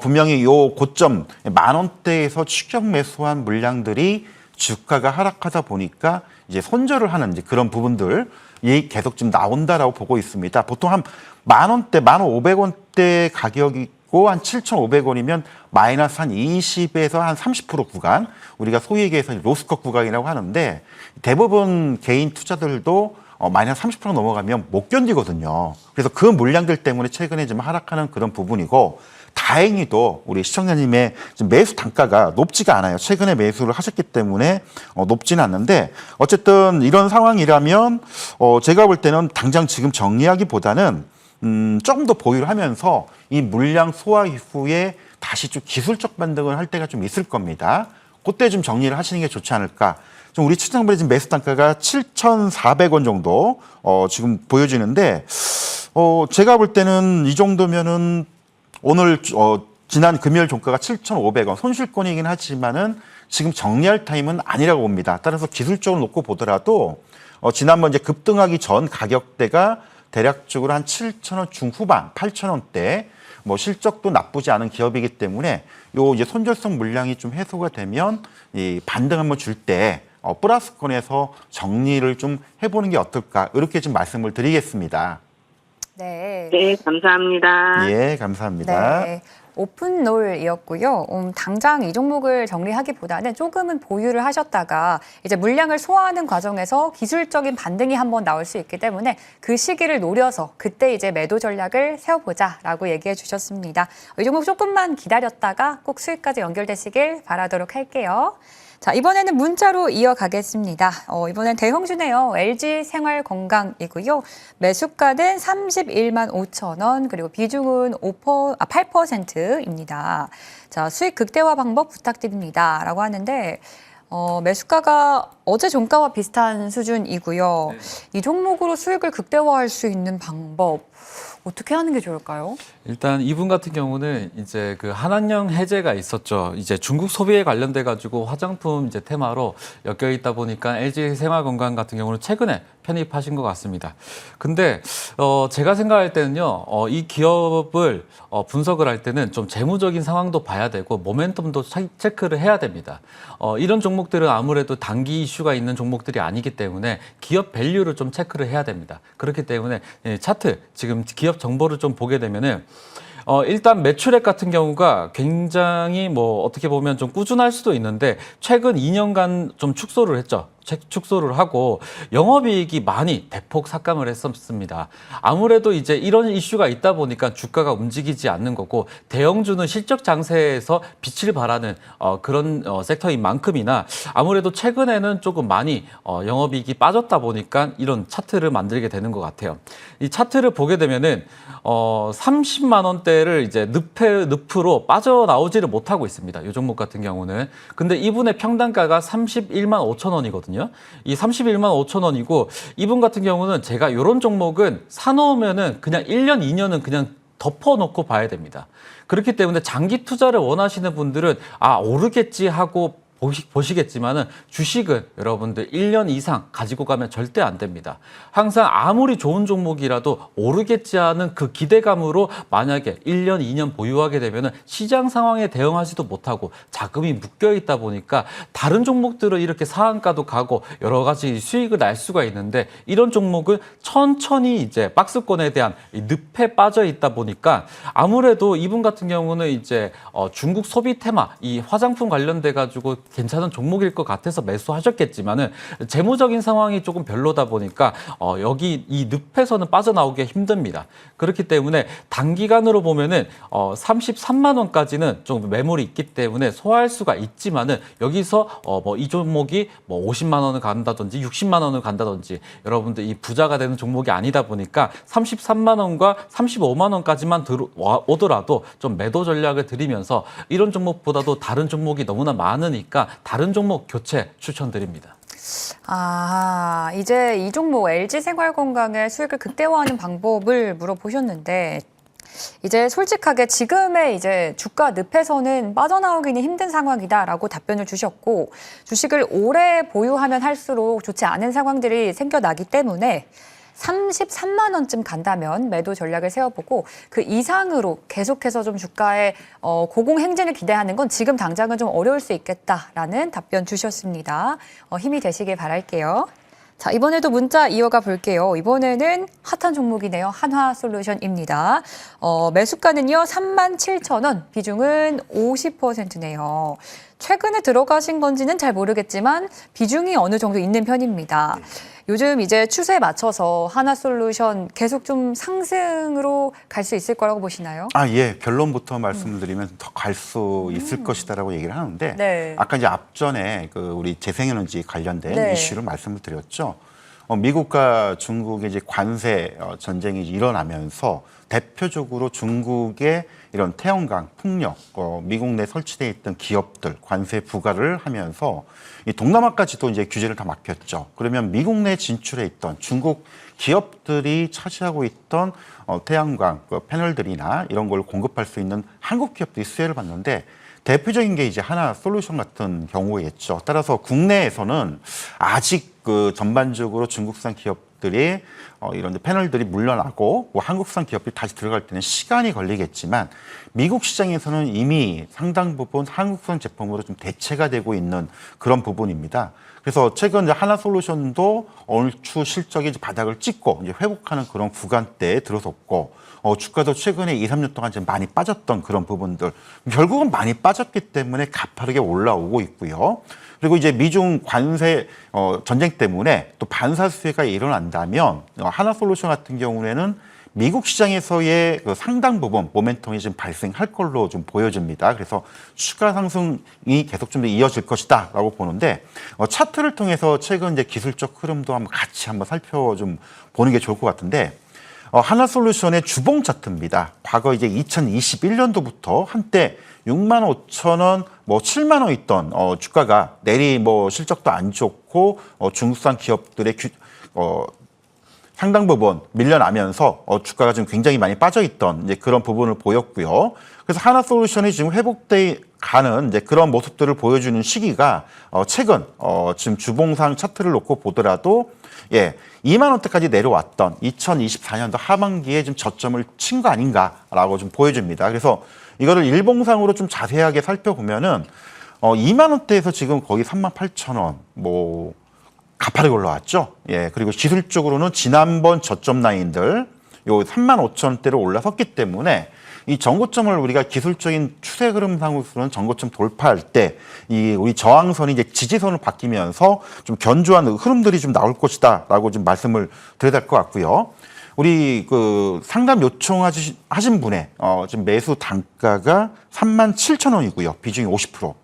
분명히 요 고점 10,000원대에서 추격 매수한 물량들이 주가가 하락하다 보니까 이제 손절을 하는 이제 그런 부분들이 계속 좀 나온다라고 보고 있습니다. 보통 한 10,000원대, 15,500원대 가격이고 한 7,500원이면 마이너스 한 20에서 한 30% 구간, 우리가 소위 얘기해서 로스컷 구간이라고 하는데 대부분 개인 투자들도 마이너스 30% 넘어가면 못 견디거든요. 그래서 그 물량들 때문에 최근에 좀 하락하는 그런 부분이고 다행히도 우리 시청자님의 매수 단가가 높지가 않아요. 최근에 매수를 하셨기 때문에 높지는 않는데 어쨌든 이런 상황이라면 제가 볼 때는 당장 지금 정리하기보다는 조금 더 보유를 하면서 이 물량 소화 이후에 다시 좀 기술적 반등을 할 때가 좀 있을 겁니다. 그때 좀 정리를 하시는 게 좋지 않을까. 좀 우리 시장분의 지금 매수 단가가 7,400원 정도 지금 보여지는데 제가 볼 때는 이 정도면은 오늘 지난 금요일 종가가 7,500원 손실권이긴 하지만은 지금 정리할 타임은 아니라고 봅니다. 따라서 기술적으로 놓고 보더라도 지난번 이제 급등하기 전 가격대가 대략적으로 한 7,000원 중후반, 8,000원대 뭐 실적도 나쁘지 않은 기업이기 때문에 요 이제 손절성 물량이 좀 해소가 되면 이 반등 한번 줄 때 플러스권에서 정리를 좀 해보는 게 어떨까 이렇게 좀 말씀을 드리겠습니다. 네. 네, 감사합니다. 예, 감사합니다. 네. 오픈롤이었고요. 당장 이 종목을 정리하기보다는 조금은 보유를 하셨다가 이제 물량을 소화하는 과정에서 기술적인 반등이 한번 나올 수 있기 때문에 그 시기를 노려서 그때 이제 매도 전략을 세워보자라고 얘기해 주셨습니다. 이 종목 조금만 기다렸다가 꼭 수익까지 연결되시길 바라도록 할게요. 자, 이번에는 문자로 이어가겠습니다. 이번엔 대형주네요. LG 생활건강이고요. 매수가는 31만 5천 원, 그리고 비중은 8%입니다. 자, 수익 극대화 방법 부탁드립니다. 라고 하는데, 매수가가 어제 종가와 비슷한 수준이고요. 이 종목으로 수익을 극대화할 수 있는 방법, 어떻게 하는 게 좋을까요? 일단 이분 같은 경우는 이제 그 한한령 해제가 있었죠. 이제 중국 소비에 관련돼 가지고 화장품 이제 테마로 엮여 있다 보니까 LG 생활건강 같은 경우는 최근에 편입하신 것 같습니다. 근데 제가 생각할 때는요, 이 기업을 분석을 할 때는 좀 재무적인 상황도 봐야 되고 모멘텀도 체크를 해야 됩니다. 이런 종목들은 아무래도 단기 이슈가 있는 종목들이 아니기 때문에 기업 밸류를 좀 체크를 해야 됩니다. 그렇기 때문에 차트 지금 기업 정보를 좀 보게 되면은 일단 매출액 같은 경우가 굉장히 뭐 어떻게 보면 좀 꾸준할 수도 있는데 최근 2년간 좀 축소를 했죠. 축소를 하고 영업이익이 많이 대폭 삭감을 했었습니다. 아무래도 이제 이런 이슈가 있다 보니까 주가가 움직이지 않는 거고 대형주는 실적 장세에서 빛을 발하는 그런 섹터인 만큼이나 아무래도 최근에는 조금 많이 영업이익이 빠졌다 보니까 이런 차트를 만들게 되는 것 같아요. 이 차트를 보게 되면은 30만 원대를 이제 늪으로 빠져나오지를 못하고 있습니다. 이 종목 같은 경우는. 근데 이분의 평단가가 31만 5천 원이거든요. 이 31만 5천 원이고 이분 같은 경우는 제가 이런 종목은 사놓으면은 그냥 1년, 2년은 그냥 덮어놓고 봐야 됩니다. 그렇기 때문에 장기 투자를 원하시는 분들은 오르겠지 하고 보시겠지만은 주식은 여러분들 1년 이상 가지고 가면 절대 안 됩니다. 항상 아무리 좋은 종목이라도 오르겠지 하는 그 기대감으로 만약에 1년, 2년 보유하게 되면은 시장 상황에 대응하지도 못하고 자금이 묶여 있다 보니까 다른 종목들은 이렇게 상한가도 가고 여러 가지 수익을 날 수가 있는데 이런 종목은 천천히 이제 박스권에 대한 이 늪에 빠져 있다 보니까 아무래도 이분 같은 경우는 이제 중국 소비 테마, 이 화장품 관련돼 가지고 괜찮은 종목일 것 같아서 매수하셨겠지만은 재무적인 상황이 조금 별로다 보니까 여기 이 늪에서는 빠져나오기가 힘듭니다. 그렇기 때문에 단기간으로 보면은 33만 원까지는 좀 매물이 있기 때문에 소화할 수가 있지만은 여기서 뭐 이 종목이 뭐 50만 원을 간다든지 60만 원을 간다든지 여러분들 이 부자가 되는 종목이 아니다 보니까 33만 원과 35만 원까지만 오더라도 좀 매도 전략을 드리면서 이런 종목보다도 다른 종목이 너무나 많으니까 다른 종목 교체 추천드립니다. 이제 이 종목 LG 생활건강의 수익을 극대화하는 방법을 물어보셨는데 이제 솔직하게 지금의 이제 주가 늪에서는 빠져나오기는 힘든 상황이다라고 답변을 주셨고 주식을 오래 보유하면 할수록 좋지 않은 상황들이 생겨나기 때문에 33만 원쯤 간다면 매도 전략을 세워보고 그 이상으로 계속해서 좀 주가의 고공행진을 기대하는 건 지금 당장은 좀 어려울 수 있겠다라는 답변 주셨습니다. 힘이 되시길 바랄게요. 자, 이번에도 문자 이어가 볼게요. 이번에는 핫한 종목이네요. 한화솔루션입니다. 매수가는요, 37,000원, 비중은 50%네요. 최근에 들어가신 건지는 잘 모르겠지만 비중이 어느 정도 있는 편입니다. 요즘 이제 추세에 맞춰서 한화솔루션 계속 좀 상승으로 갈 수 있을 거라고 보시나요? 예. 결론부터 말씀을 드리면 더 갈 수 있을 것이다라고 얘기를 하는데 네. 아까 이제 앞전에 그 우리 재생에너지 관련된 네. 이슈를 말씀을 드렸죠. 미국과 중국의 이제 관세 전쟁이 일어나면서 대표적으로 중국의 이런 태양광, 풍력, 미국 내 설치되어 있던 기업들 관세 부과를 하면서 이 동남아까지도 이제 규제를 다 막혔죠. 그러면 미국 내 진출해 있던 중국 기업들이 차지하고 있던 태양광 패널들이나 이런 걸 공급할 수 있는 한국 기업들이 수혜를 받는데 대표적인 게 이제 한화솔루션 같은 경우겠죠. 따라서 국내에서는 아직 그 전반적으로 중국산 기업들이 이런 패널들이 물러나고 뭐 한국산 기업들이 다시 들어갈 때는 시간이 걸리겠지만 미국 시장에서는 이미 상당 부분 한국산 제품으로 좀 대체가 되고 있는 그런 부분입니다. 그래서 최근 이제 한화솔루션도 얼추 실적이 이제 바닥을 찍고 이제 회복하는 그런 구간대에 들어섰고 주가도 최근에 2, 3년 동안 좀 많이 빠졌던 그런 부분들 결국은 많이 빠졌기 때문에 가파르게 올라오고 있고요. 그리고 이제 미중 관세 전쟁 때문에 또 반사 수혜가 일어난다면 한화솔루션 같은 경우에는 미국 시장에서의 그 상당 부분 모멘텀이 지금 발생할 걸로 좀 보여집니다. 그래서 추가 상승이 계속 좀 더 이어질 것이다라고 보는데 차트를 통해서 최근 이제 기술적 흐름도 한번 같이 한번 살펴 좀 보는 게 좋을 것 같은데 하나솔루션의 주봉 차트입니다. 과거 이제 2021년도부터 한때 6만 5천 원, 뭐 7만 원 있던 주가가 내리 뭐 실적도 안 좋고 중국산 기업들의 상당 부분 밀려나면서 주가가 지금 굉장히 많이 빠져 있던 이제 그런 부분을 보였고요. 그래서 하나솔루션이 지금 회복돼 가는 이제 그런 모습들을 보여주는 시기가 최근 지금 주봉상 차트를 놓고 보더라도 2만 원대까지 내려왔던 2024년도 하반기에 좀 저점을 친 거 아닌가라고 좀 보여줍니다. 그래서 이거를 일봉상으로 좀 자세하게 살펴보면은 2만 원대에서 지금 거의 3만 8천 원, 뭐 가파르게 올라왔죠. 그리고 기술적으로는 지난번 저점 라인들 요 3만 5천 원대로 올라섰기 때문에 이 전고점을 우리가 기술적인 추세 흐름상으로는 전고점 돌파할 때 이 우리 저항선이 이제 지지선을 바뀌면서 좀 견조한 흐름들이 좀 나올 것이다라고 좀 말씀을 드려야 될 것 같고요. 우리 그 상담 요청하신 분의 지금 매수 단가가 3만 7천 원이고요. 비중이 50%.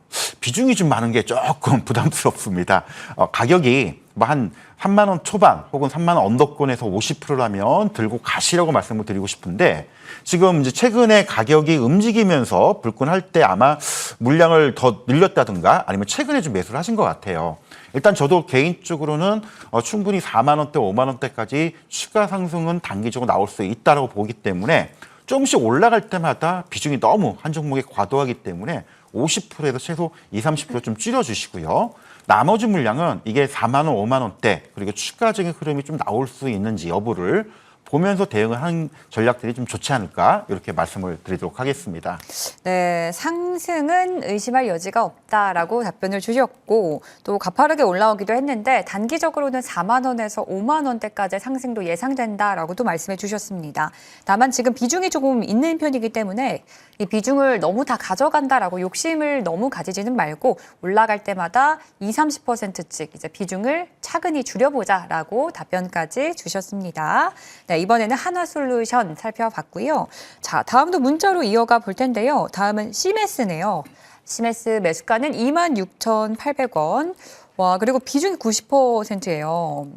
비중이 좀 많은 게 조금 부담스럽습니다. 가격이 뭐 한 3만 원 초반 혹은 3만 원 언더권에서 50%라면 들고 가시라고 말씀을 드리고 싶은데 지금 이제 최근에 가격이 움직이면서 불끈할 때 아마 물량을 더 늘렸다든가 아니면 최근에 좀 매수를 하신 것 같아요. 일단 저도 개인적으로는 충분히 4만 원대, 5만 원대까지 추가 상승은 단기적으로 나올 수 있다고 보기 때문에 조금씩 올라갈 때마다 비중이 너무 한 종목에 과도하기 때문에 50%에서 최소 20, 30% 좀 줄여주시고요. 나머지 물량은 이게 4만 원, 5만 원대 그리고 추가적인 흐름이 좀 나올 수 있는지 여부를 보면서 대응을 하는 전략들이 좀 좋지 않을까 이렇게 말씀을 드리도록 하겠습니다. 네, 상승은 의심할 여지가 없다라고 답변을 주셨고 또 가파르게 올라오기도 했는데 단기적으로는 4만 원에서 5만 원대까지 상승도 예상된다라고도 말씀해 주셨습니다. 다만 지금 비중이 조금 있는 편이기 때문에 이 비중을 너무 다 가져간다라고 욕심을 너무 가지지는 말고 올라갈 때마다 20, 30%씩 이제 비중을 차근히 줄여보자라고 답변까지 주셨습니다. 네, 이번에는 하나솔루션 살펴봤고요. 자, 다음도 문자로 이어가 볼 텐데요. 다음은 시메스네요. 시메스 매수가는 26,800원. 와, 그리고 비중이 90%예요.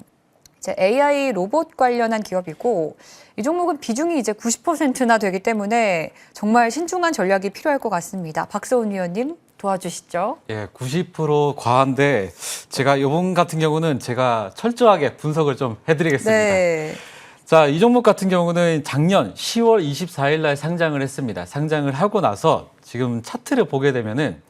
이제 AI 로봇 관련한 기업이고 이 종목은 비중이 이제 90%나 되기 때문에 정말 신중한 전략이 필요할 것 같습니다. 박서훈 위원님 도와주시죠. 90% 과한데 제가 이번 같은 경우는 제가 철저하게 분석을 좀 해드리겠습니다. 네. 자, 이 종목 같은 경우는 작년 10월 24일 날 상장을 했습니다. 상장을 하고 나서 지금 차트를 보게 되면은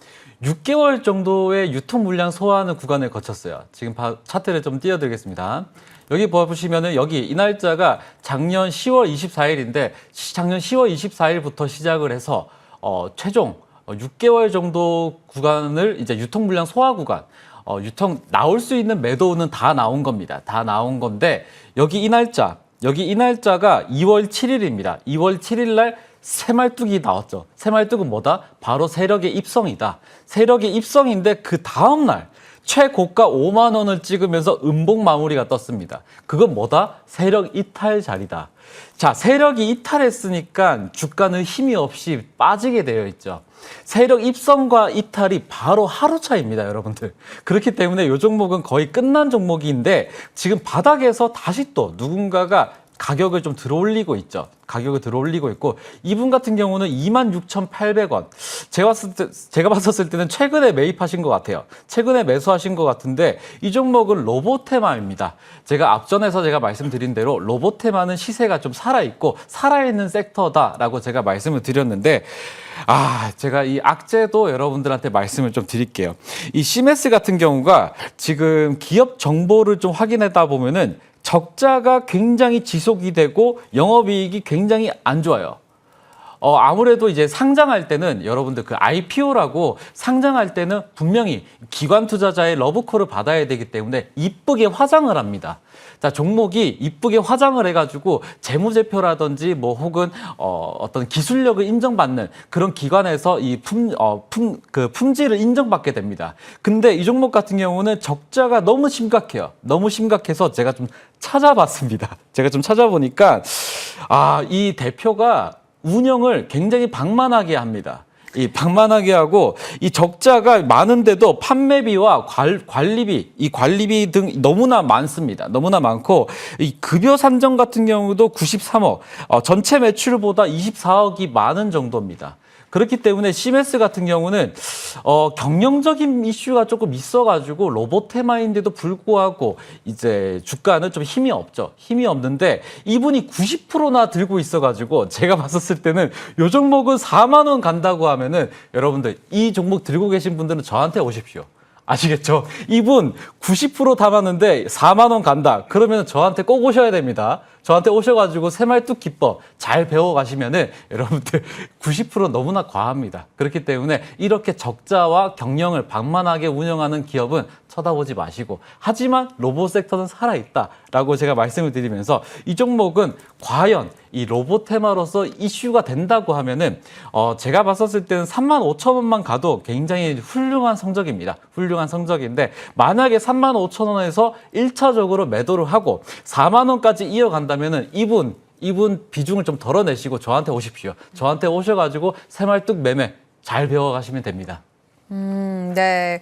6개월 정도의 유통 물량 소화하는 구간을 거쳤어요. 지금 차트를 좀 띄워드리겠습니다. 여기 보시면은 여기 이 날짜가 작년 10월 24일인데 작년 10월 24일부터 시작을 해서 최종 6개월 정도 구간을 이제 유통 물량 소화 구간 유통 나올 수 있는 매도는 다 나온 겁니다. 다 나온 건데 여기 이 날짜가 2월 7일입니다. 2월 7일 날 새말뚝이 나왔죠. 새말뚝은 뭐다? 바로 세력의 입성이다. 세력의 입성인데 그 다음 날 최고가 5만 원을 찍으면서 음봉 마무리가 떴습니다. 그건 뭐다? 세력 이탈 자리다. 자, 세력이 이탈했으니까 주가는 힘이 없이 빠지게 되어 있죠. 세력 입성과 이탈이 바로 하루 차이입니다, 여러분들. 그렇기 때문에 이 종목은 거의 끝난 종목인데 지금 바닥에서 다시 또 누군가가 가격을 좀 들어올리고 있죠. 가격을 들어올리고 있고 이분 같은 경우는 26,800원. 제가 봤었을 때는 최근에 매입하신 것 같아요. 최근에 매수하신 것 같은데 이 종목은 로보테마입니다. 제가 앞전에서 제가 말씀드린 대로 로보테마는 시세가 좀 살아있고 살아있는 섹터다라고 제가 말씀을 드렸는데 제가 이 악재도 여러분들한테 말씀을 좀 드릴게요. 이 시메스 같은 경우가 지금 기업 정보를 좀 확인하다 보면은 적자가 굉장히 지속이 되고 영업이익이 굉장히 안 좋아요. 아무래도 이제 상장할 때는 여러분들 그 IPO라고 상장할 때는 분명히 기관 투자자의 러브콜을 받아야 되기 때문에 이쁘게 화장을 합니다. 자, 종목이 이쁘게 화장을 해가지고 재무제표라든지 뭐 혹은 어떤 기술력을 인정받는 그런 기관에서 이 품질을 인정받게 됩니다. 근데 이 종목 같은 경우는 적자가 너무 심각해요. 너무 심각해서 제가 좀 찾아봤습니다. 제가 좀 찾아보니까 이 대표가 운영을 굉장히 방만하게 합니다. 이 방만하게 하고 이 적자가 많은데도 판매비와 관리비, 이 관리비 등 너무나 많습니다. 너무나 많고 이 급여 산정 같은 경우도 93억, 전체 매출보다 24억이 많은 정도입니다. 그렇기 때문에 시메스 같은 경우는 경영적인 이슈가 조금 있어가지고 로봇테마인데도 불구하고 이제 주가는 좀 힘이 없죠. 힘이 없는데 이분이 90%나 들고 있어가지고 제가 봤었을 때는 이 종목은 4만 원 간다고 하면은 여러분들 이 종목 들고 계신 분들은 저한테 오십시오. 아시겠죠? 이분 90% 담았는데 4만 원 간다. 그러면 저한테 꼭 오셔야 됩니다. 저한테 오셔가지고 새말뚝 기법 잘 배워가시면은 여러분들 90% 너무나 과합니다. 그렇기 때문에 이렇게 적자와 경영을 방만하게 운영하는 기업은 쳐다보지 마시고, 하지만 로봇 섹터는 살아있다라고 제가 말씀을 드리면서 이 종목은 과연 이 로봇 테마로서 이슈가 된다고 하면은 제가 봤었을 때는 35,000원만 가도 굉장히 훌륭한 성적입니다. 훌륭한 성적인데 만약에 35,000원에서 1차적으로 매도를 하고 4만 원까지 이어간다면은 이분 비중을 좀 덜어내시고 저한테 오십시오. 저한테 오셔가지고 새말뚝 매매 잘 배워가시면 됩니다. 네.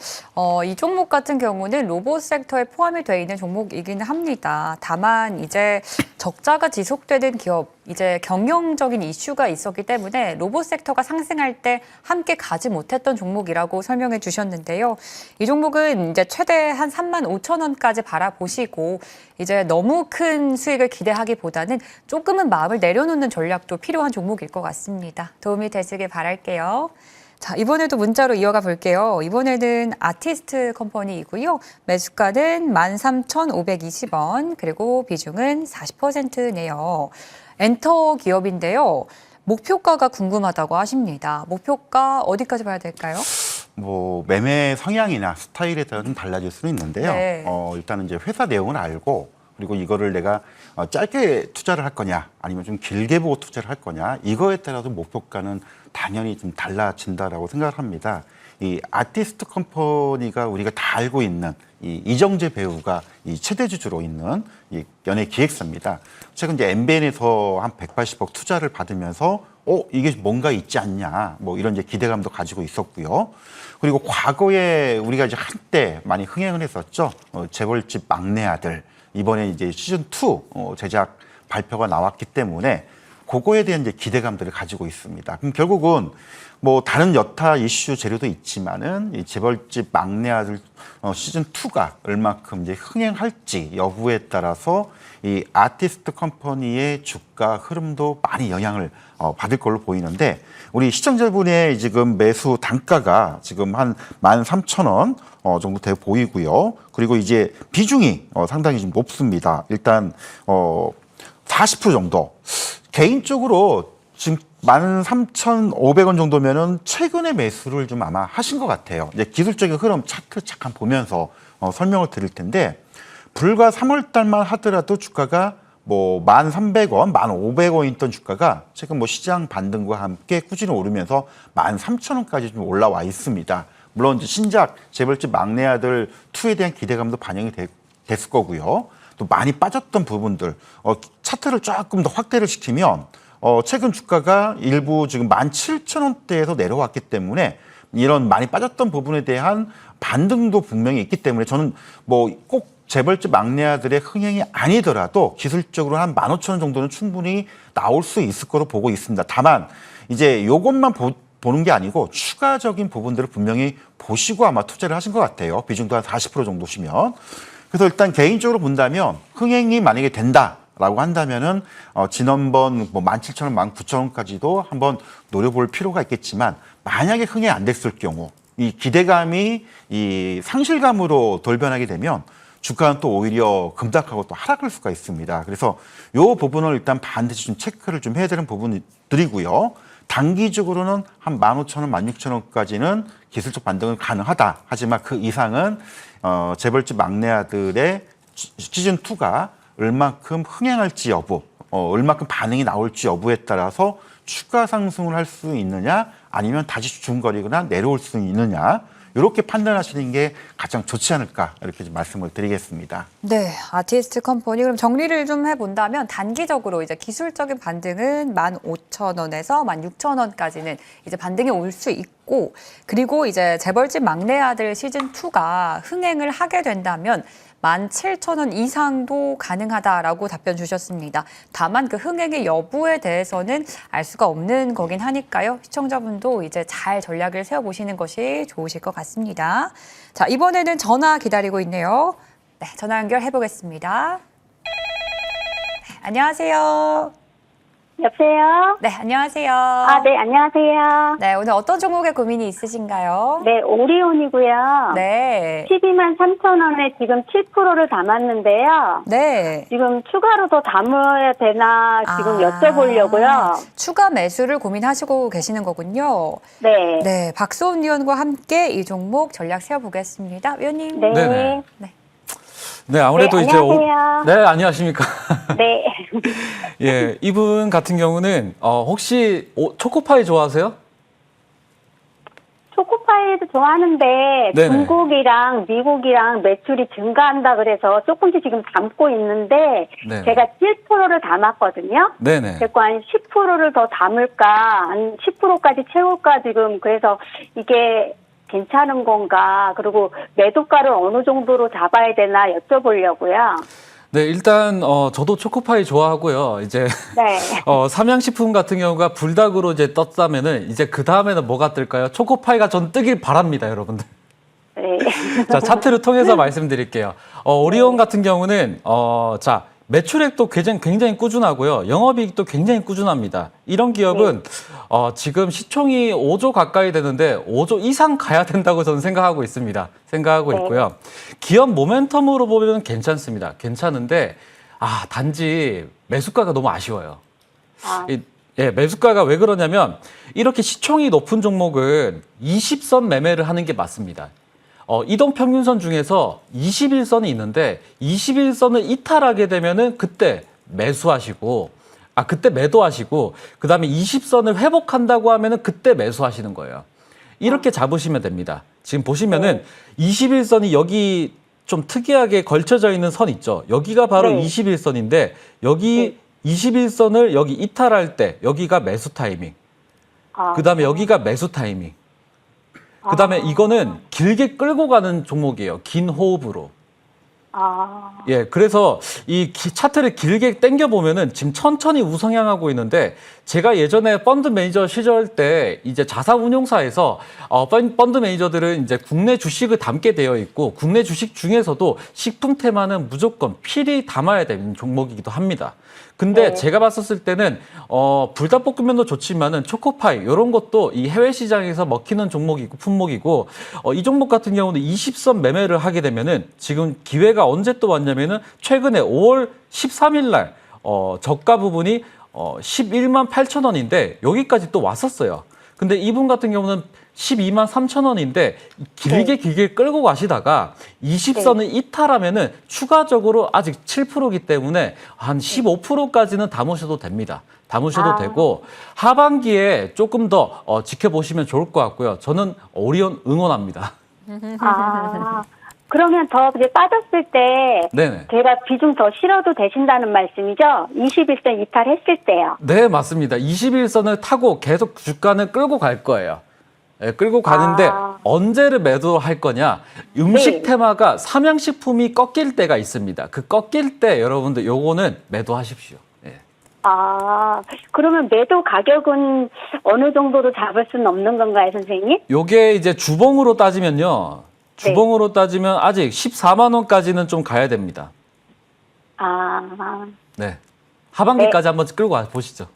이 종목 같은 경우는 로봇 섹터에 포함이 되어 있는 종목이긴 합니다. 다만 이제 적자가 지속되는 기업, 이제 경영적인 이슈가 있었기 때문에 로봇 섹터가 상승할 때 함께 가지 못했던 종목이라고 설명해 주셨는데요. 이 종목은 이제 최대 한 35,000원까지 바라보시고 이제 너무 큰 수익을 기대하기보다는 조금은 마음을 내려놓는 전략도 필요한 종목일 것 같습니다. 도움이 되시길 바랄게요. 자, 이번에도 문자로 이어가 볼게요. 이번에는 아티스트 컴퍼니이고요. 매수가는 13,520원, 그리고 비중은 40%네요. 엔터 기업인데요. 목표가가 궁금하다고 하십니다. 목표가 어디까지 봐야 될까요? 뭐 매매 성향이나 스타일에 따라 좀 달라질 수는 있는데요. 네. 일단은 이제 회사 내용을 알고, 그리고 이거를 내가 짧게 투자를 할 거냐 아니면 좀 길게 보고 투자를 할 거냐, 이거에 따라서 목표가는 당연히 좀 달라진다라고 생각을 합니다. 이 아티스트 컴퍼니가 우리가 다 알고 있는 이 이정재 배우가 이 최대 주주로 있는 이 연예 기획사입니다. 최근 이제 MBN에서 한 180억 투자를 받으면서 이게 뭔가 있지 않냐, 뭐 이런 이제 기대감도 가지고 있었고요. 그리고 과거에 우리가 이제 한때 많이 흥행을 했었죠. 재벌집 막내 아들, 이번에 이제 시즌 2 제작 발표가 나왔기 때문에 그거에 대한 이제 기대감들을 가지고 있습니다. 그럼 결국은 뭐 다른 여타 이슈 재료도 있지만은 이 재벌집 막내 아들 시즌 2가 얼마큼 이제 흥행할지 여부에 따라서 이 아티스트 컴퍼니의 주가 흐름도 많이 영향을 받을 걸로 보이는데, 우리 시청자분의 지금 매수 단가가 지금 한 13,000원 정도 돼 보이고요. 그리고 이제 비중이 상당히 좀 높습니다. 일단 40% 정도. 개인적으로 지금 13,500원 정도면은 최근에 매수를 좀 아마 하신 것 같아요. 이제 기술적인 흐름 차트 잠깐 보면서 설명을 드릴 텐데, 불과 3월 달만 하더라도 주가가 뭐 1,300원, 1,500원 있던 주가가 최근 뭐 시장 반등과 함께 꾸준히 오르면서 13,000원까지 좀 올라와 있습니다. 물론 이제 신작 재벌집 막내 아들 2에 대한 기대감도 반영이 됐을 거고요. 또 많이 빠졌던 부분들, 차트를 조금 더 확대를 시키면 최근 주가가 일부 지금 17,000원대에서 내려왔기 때문에 이런 많이 빠졌던 부분에 대한 반등도 분명히 있기 때문에 저는 뭐 꼭 재벌집 막내 아들의 흥행이 아니더라도 기술적으로 한 15,000원 정도는 충분히 나올 수 있을 거로 보고 있습니다. 다만 이제 이것만 보는 게 아니고 추가적인 부분들을 분명히 보시고 아마 투자를 하신 것 같아요. 비중도 한 40% 정도시면. 그래서 일단 개인적으로 본다면 흥행이 만약에 된다라고 한다면은 지난번 뭐 17,000원, 19,000원까지도 한번 노려볼 필요가 있겠지만, 만약에 흥행이 안 됐을 경우 이 기대감이 이 상실감으로 돌변하게 되면 주가는 또 오히려 급락하고 또 하락할 수가 있습니다. 그래서 이 부분을 일단 반드시 좀 체크를 좀 해야 되는 부분들이고요. 단기적으로는 한 15,000원, 16,000원까지는 기술적 반등은 가능하다. 하지만 그 이상은 재벌집 막내 아들의 시즌2가 얼마큼 흥행할지 여부, 얼마큼 반응이 나올지 여부에 따라서 추가 상승을 할 수 있느냐 아니면 다시 주춤거리거나 내려올 수 있느냐 이렇게 판단하시는 게 가장 좋지 않을까 이렇게 좀 말씀을 드리겠습니다. 네, 아티스트 컴퍼니 그럼 정리를 좀 해본다면 단기적으로 이제 기술적인 반등은 15,000원에서 16,000원까지는 이제 반등이 올 수 있고 그리고 이제 재벌집 막내 아들 시즌 2가 흥행을 하게 된다면 17,000원 이상도 가능하다라고 답변 주셨습니다. 다만 그 흥행의 여부에 대해서는 알 수가 없는 거긴 하니까요. 시청자분도 이제 잘 전략을 세워보시는 것이 좋으실 것 같습니다. 자, 이번에는 전화 기다리고 있네요. 네, 전화 연결해 보겠습니다. 네, 안녕하세요. 여보세요? 네, 안녕하세요. 네, 안녕하세요. 네, 오늘 어떤 종목에 고민이 있으신가요? 네, 오리온이고요. 네. 12만 3천 원에 지금 7%를 담았는데요. 네. 지금 추가로 더 담아야 되나 지금 여쭤보려고요. 추가 매수를 고민하시고 계시는 거군요. 네. 네, 박수원 위원과 함께 이 종목 전략 세워보겠습니다. 위원님. 네. 네네. 네. 네, 아무래도 네, 이제 안녕하세요. 네, 안녕하십니까? 네. 예, 이분 같은 경우는 혹시 초코파이 좋아하세요? 초코파이도 좋아하는데 네네. 중국이랑 미국이랑 매출이 증가한다 그래서 조금씩 지금 담고 있는데 네네. 제가 7%를 담았거든요. 네네. 그래서 한 10%를 더 담을까, 한 10%까지 채울까 지금 그래서 이게 괜찮은 건가, 그리고 매도가를 어느 정도로 잡아야 되나 여쭤보려고요. 네, 일단 저도 초코파이 좋아하고요. 이제 네. 삼양식품 같은 경우가 불닭으로 이제 떴다면은 이제 그 다음에는 뭐가 뜰까요? 초코파이가 전 뜨길 바랍니다, 여러분들. 네. 자, 차트를 통해서 말씀드릴게요. 오리온 같은 경우는 자, 매출액도 굉장히 꾸준하고요. 영업이익도 굉장히 꾸준합니다. 이런 기업은 지금 시총이 5조 가까이 되는데 5조 이상 가야 된다고 저는 생각하고 있습니다. 생각하고 네. 있고요. 기업 모멘텀으로 보면 괜찮습니다. 괜찮은데 단지 매수가가 너무 아쉬워요. 예, 매수가가 왜 그러냐면 이렇게 시총이 높은 종목은 20선 매매를 하는 게 맞습니다. 이동평균선 중에서 21선이 있는데 21선을 이탈하게 되면은 그때 매수하시고 그때 매도하시고 그다음에 20선을 회복한다고 하면은 그때 매수하시는 거예요. 이렇게 잡으시면 됩니다. 지금 보시면은 21선이 여기 좀 특이하게 걸쳐져 있는 선 있죠. 여기가 바로 네. 21선인데 여기 21선을 여기 이탈할 때 여기가 매수 타이밍. 그다음에 여기가 매수 타이밍. 그다음에 이거는 길게 끌고 가는 종목이에요. 긴 호흡으로. 예, 그래서 이 차트를 길게 당겨 보면은 지금 천천히 우상향하고 있는데 제가 예전에 펀드 매니저 시절 때 이제 자산운용사에서 펀드 매니저들은 이제 국내 주식을 담게 되어 있고 국내 주식 중에서도 식품 테마는 무조건 필히 담아야 되는 종목이기도 합니다. 근데 제가 봤었을 때는 불닭볶음면도 좋지만은 초코파이 이런 것도 이 해외 시장에서 먹히는 종목이고 품목이고 이 종목 같은 경우는 20선 매매를 하게 되면은 지금 기회가 언제 또 왔냐면은 최근에 5월 13일 날 저가 부분이 11만 8천 원인데 여기까지 또 왔었어요. 근데 이분 같은 경우는 12만 3천 원인데 길게 끌고 가시다가 20선을 이탈하면은 추가적으로 아직 7%이기 때문에 한 15%까지는 담으셔도 됩니다. 담으셔도 되고 하반기에 조금 더 지켜보시면 좋을 것 같고요. 저는 오리온 응원합니다. 그러면 더 이제 빠졌을 때 네네. 제가 비중 더 실어도 되신다는 말씀이죠? 21선 이탈했을 때요. 네, 맞습니다. 21선을 타고 계속 주가는 끌고 갈 거예요. 예, 끌고 가는데 언제를 매도할 거냐? 음식 테마가 삼양식품이 꺾일 때가 있습니다. 그 꺾일 때 여러분들 요거는 매도하십시오. 예. 그러면 매도 가격은 어느 정도로 잡을 수는 없는 건가요, 선생님? 요게 이제 주봉으로 따지면요. 주봉으로 따지면 아직 14만 원까지는 좀 가야 됩니다. 아, 네. 하반기까지 한번 끌고 와 보시죠.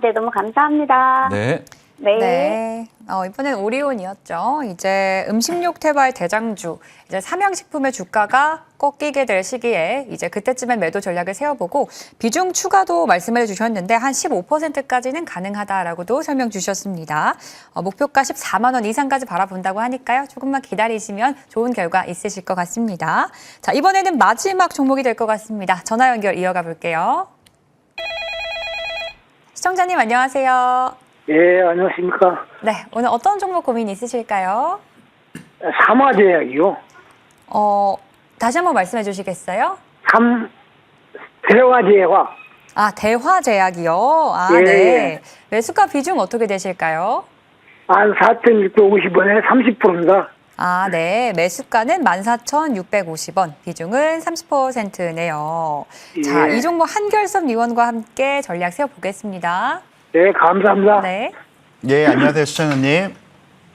네, 너무 감사합니다. 네. 네. 네. 이번엔 오리온이었죠. 이제 음식료 태발 대장주, 이제 삼양식품의 주가가 꺾이게 될 시기에 이제 그때쯤엔 매도 전략을 세워보고 비중 추가도 말씀을 해주셨는데 한 15%까지는 가능하다라고도 설명 주셨습니다. 목표가 14만 원 이상까지 바라본다고 하니까요. 조금만 기다리시면 좋은 결과 있으실 것 같습니다. 자, 이번에는 마지막 종목이 될 것 같습니다. 전화 연결 이어가 볼게요. 시청자님 안녕하세요. 예, 안녕하십니까. 네, 오늘 어떤 종목 고민 있으실까요? 삼화제약이요. 다시 한번 말씀해 주시겠어요? 대화제약. 아, 대화제약이요? 아, 예. 네. 매수가 비중 어떻게 되실까요? 한 4,650원에 30%입니다. 아, 네. 매수가는 14,650원, 비중은 30%네요. 자, 예. 이 종목 한결섭 위원과 함께 전략 세워보겠습니다. 네, 감사합니다. 네. 예, 안녕하세요, 시청자님.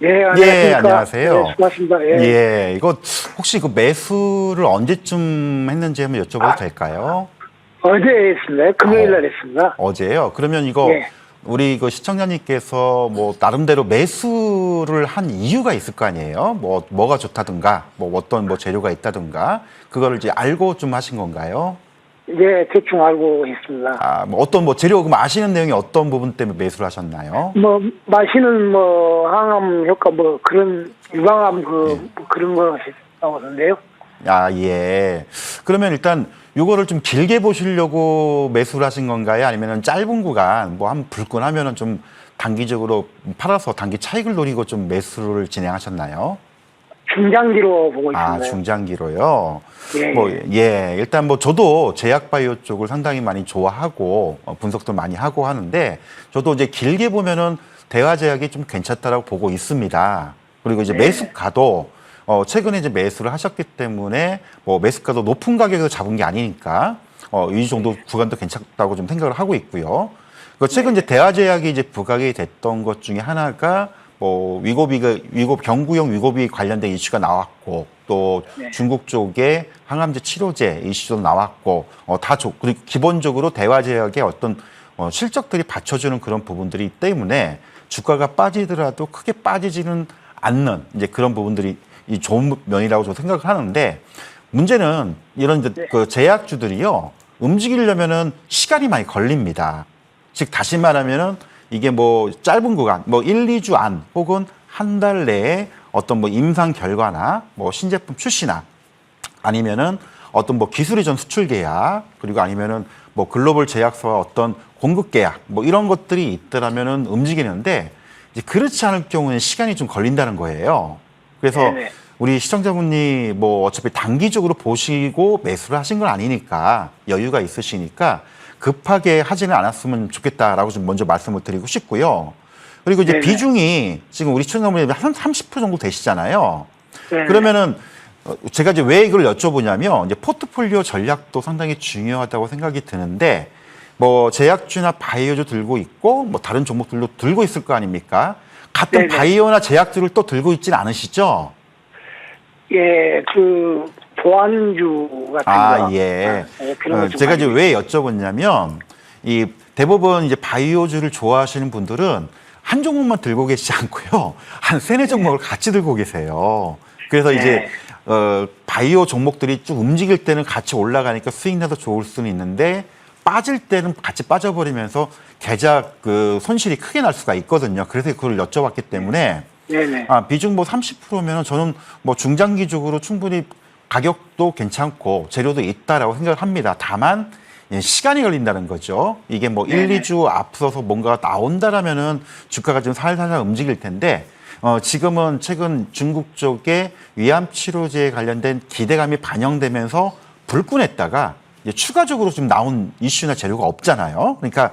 예, 안녕하십니까. 예, 안녕하세요. 네, 수고하십니다. 예. 예, 이거 혹시 그 매수를 언제쯤 했는지 한번 여쭤봐도 될까요? 어제 했습니다. 금요일 날 했습니다. 어제요? 그러면 이거 예. 우리 그 시청자님께서 뭐 나름대로 매수를 한 이유가 있을 거 아니에요? 뭐가 좋다든가, 뭐 어떤 뭐 재료가 있다든가, 그거를 이제 알고 좀 하신 건가요? 예, 대충 알고 있습니다. 아, 뭐 어떤 뭐 재료, 그럼 아시는 내용이 어떤 부분 때문에 매수를 하셨나요? 뭐, 마시는 뭐, 항암 효과 뭐, 그런, 유방암 뭐 그런 거 나오던데요. 아, 예. 그러면 일단 요거를 좀 길게 보시려고 매수를 하신 건가요? 아니면은 짧은 구간, 뭐 한 불끈 하면은 좀 단기적으로 팔아서 단기 차익을 노리고 좀 매수를 진행하셨나요? 중장기로 보고 있습니다. 아, 중장기로요? 예, 뭐, 예. 일단 뭐 저도 제약바이오 쪽을 상당히 많이 좋아하고 분석도 많이 하고 하는데 저도 이제 길게 보면은 대화제약이 좀 괜찮다라고 보고 있습니다. 그리고 이제 매수가도 최근에 이제 매수를 하셨기 때문에 뭐 매수가도 높은 가격에서 잡은 게 아니니까 이 정도 구간도 괜찮다고 좀 생각을 하고 있고요. 최근 이제 대화제약이 이제 부각이 됐던 것 중에 하나가 뭐 경구용 위고비 관련된 이슈가 나왔고 또 중국 쪽에 항암제 치료제 이슈도 나왔고 그리고 기본적으로 대화제약의 어떤 실적들이 받쳐주는 그런 부분들이 때문에 주가가 빠지더라도 크게 빠지지는 않는 이제 그런 부분들이 이 좋은 면이라고 저는 생각을 하는데 문제는 이런 이제 그 제약주들이요 움직이려면은 시간이 많이 걸립니다. 즉 다시 말하면은 이게 뭐 짧은 구간, 뭐 1, 2주 안 혹은 한 달 내에 어떤 뭐 임상 결과나 뭐 신제품 출시나 아니면은 어떤 뭐 기술 이전 수출 계약 그리고 아니면은 뭐 글로벌 제약사와 어떤 공급 계약 뭐 이런 것들이 있더라면은 움직이는데 이제 그렇지 않을 경우는 시간이 좀 걸린다는 거예요. 그래서 네네. 우리 시청자분이 뭐 어차피 단기적으로 보시고 매수를 하신 건 아니니까 여유가 있으시니까 급하게 하지는 않았으면 좋겠다라고 좀 먼저 말씀을 드리고 싶고요. 그리고 이제 네네. 비중이 지금 우리 시청자분이 한 30% 정도 되시잖아요. 네네. 그러면은 제가 이제 왜 이걸 여쭤보냐면 이제 포트폴리오 전략도 상당히 중요하다고 생각이 드는데 뭐 제약주나 바이오주 들고 있고 뭐 다른 종목들도 들고 있을 거 아닙니까? 같은 네네. 바이오나 제약주를 또 들고 있지는 않으시죠? 예, 그 보안주 같은 아, 거. 예. 그런 거좀 제가 이제 왜 여쭤봤냐면 이 대부분 이제 바이오주를 좋아하시는 분들은 한 종목만 들고 계시지 않고요. 한 세네 종목을 같이 들고 계세요. 그래서 이제 바이오 종목들이 쭉 움직일 때는 같이 올라가니까 수익 나도 좋을 수는 있는데 빠질 때는 같이 빠져버리면서 계좌 그 손실이 크게 날 수가 있거든요. 그래서 그걸 여쭤봤기 때문에 네네. 비중 뭐 30%면은 저는 뭐 중장기적으로 충분히 가격도 괜찮고 재료도 있다라고 생각을 합니다. 다만 시간이 걸린다는 거죠. 이게 뭐 1, 2주 앞서서 뭔가가 나온다라면은 주가가 좀 살살 움직일 텐데 지금은 최근 중국 쪽에 위암 치료제에 관련된 기대감이 반영되면서 불끈했다가 이제 추가적으로 좀 나온 이슈나 재료가 없잖아요. 그러니까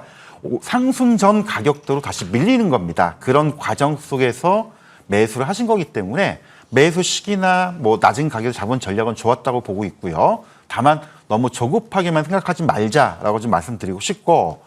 상승 전 가격대로 다시 밀리는 겁니다. 그런 과정 속에서 매수를 하신 거기 때문에 매수 시기나 뭐 낮은 가격을 잡은 전략은 좋았다고 보고 있고요. 다만 너무 조급하게만 생각하지 말자라고 좀 말씀드리고 싶고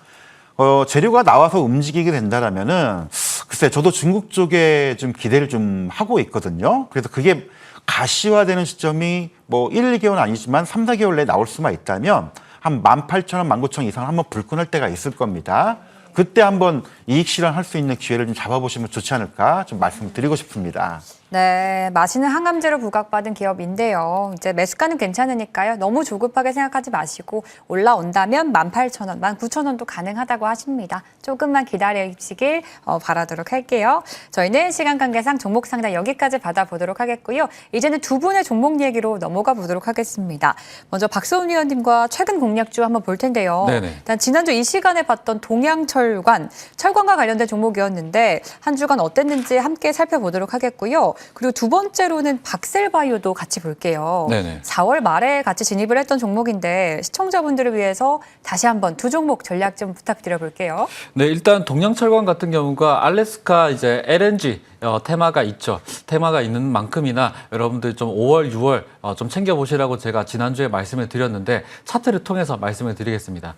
재료가 나와서 움직이게 된다라면은 글쎄 저도 중국 쪽에 좀 기대를 좀 하고 있거든요. 그래서 그게 가시화되는 시점이 뭐 1, 2개월은 아니지만 3, 4개월 내에 나올 수만 있다면 한 18,000원, 19,000원 이상 한번 불끈할 때가 있을 겁니다. 그때 한번 이익 실현할 수 있는 기회를 좀 잡아보시면 좋지 않을까 좀 말씀드리고 싶습니다. 네, 맛있는 항암제로 부각받은 기업인데요. 이제 매수가는 괜찮으니까요. 너무 조급하게 생각하지 마시고 올라온다면 18,000원, 19,000원도 가능하다고 하십니다. 조금만 기다리시길 바라도록 할게요. 저희는 시간 관계상 종목 상담 여기까지 받아보도록 하겠고요. 이제는 두 분의 종목 얘기로 넘어가 보도록 하겠습니다. 먼저 박수훈 위원님과 최근 공략주 한번 볼 텐데요. 네네. 일단 지난주 이 시간에 봤던 동양철관, 철관과 관련된 종목이었는데 한 주간 어땠는지 함께 살펴보도록 하겠고요. 그리고 두 번째로는 박셀바이오도 같이 볼게요. 네네. 4월 말에 같이 진입을 했던 종목인데 시청자분들을 위해서 다시 한번 두 종목 전략 좀 부탁드려 볼게요. 네, 일단 동양철관 같은 경우가 알래스카 이제 LNG 테마가 있죠. 테마가 있는 만큼이나 여러분들 좀 5월, 6월 좀 챙겨보시라고 제가 지난주에 말씀을 드렸는데 차트를 통해서 말씀을 드리겠습니다.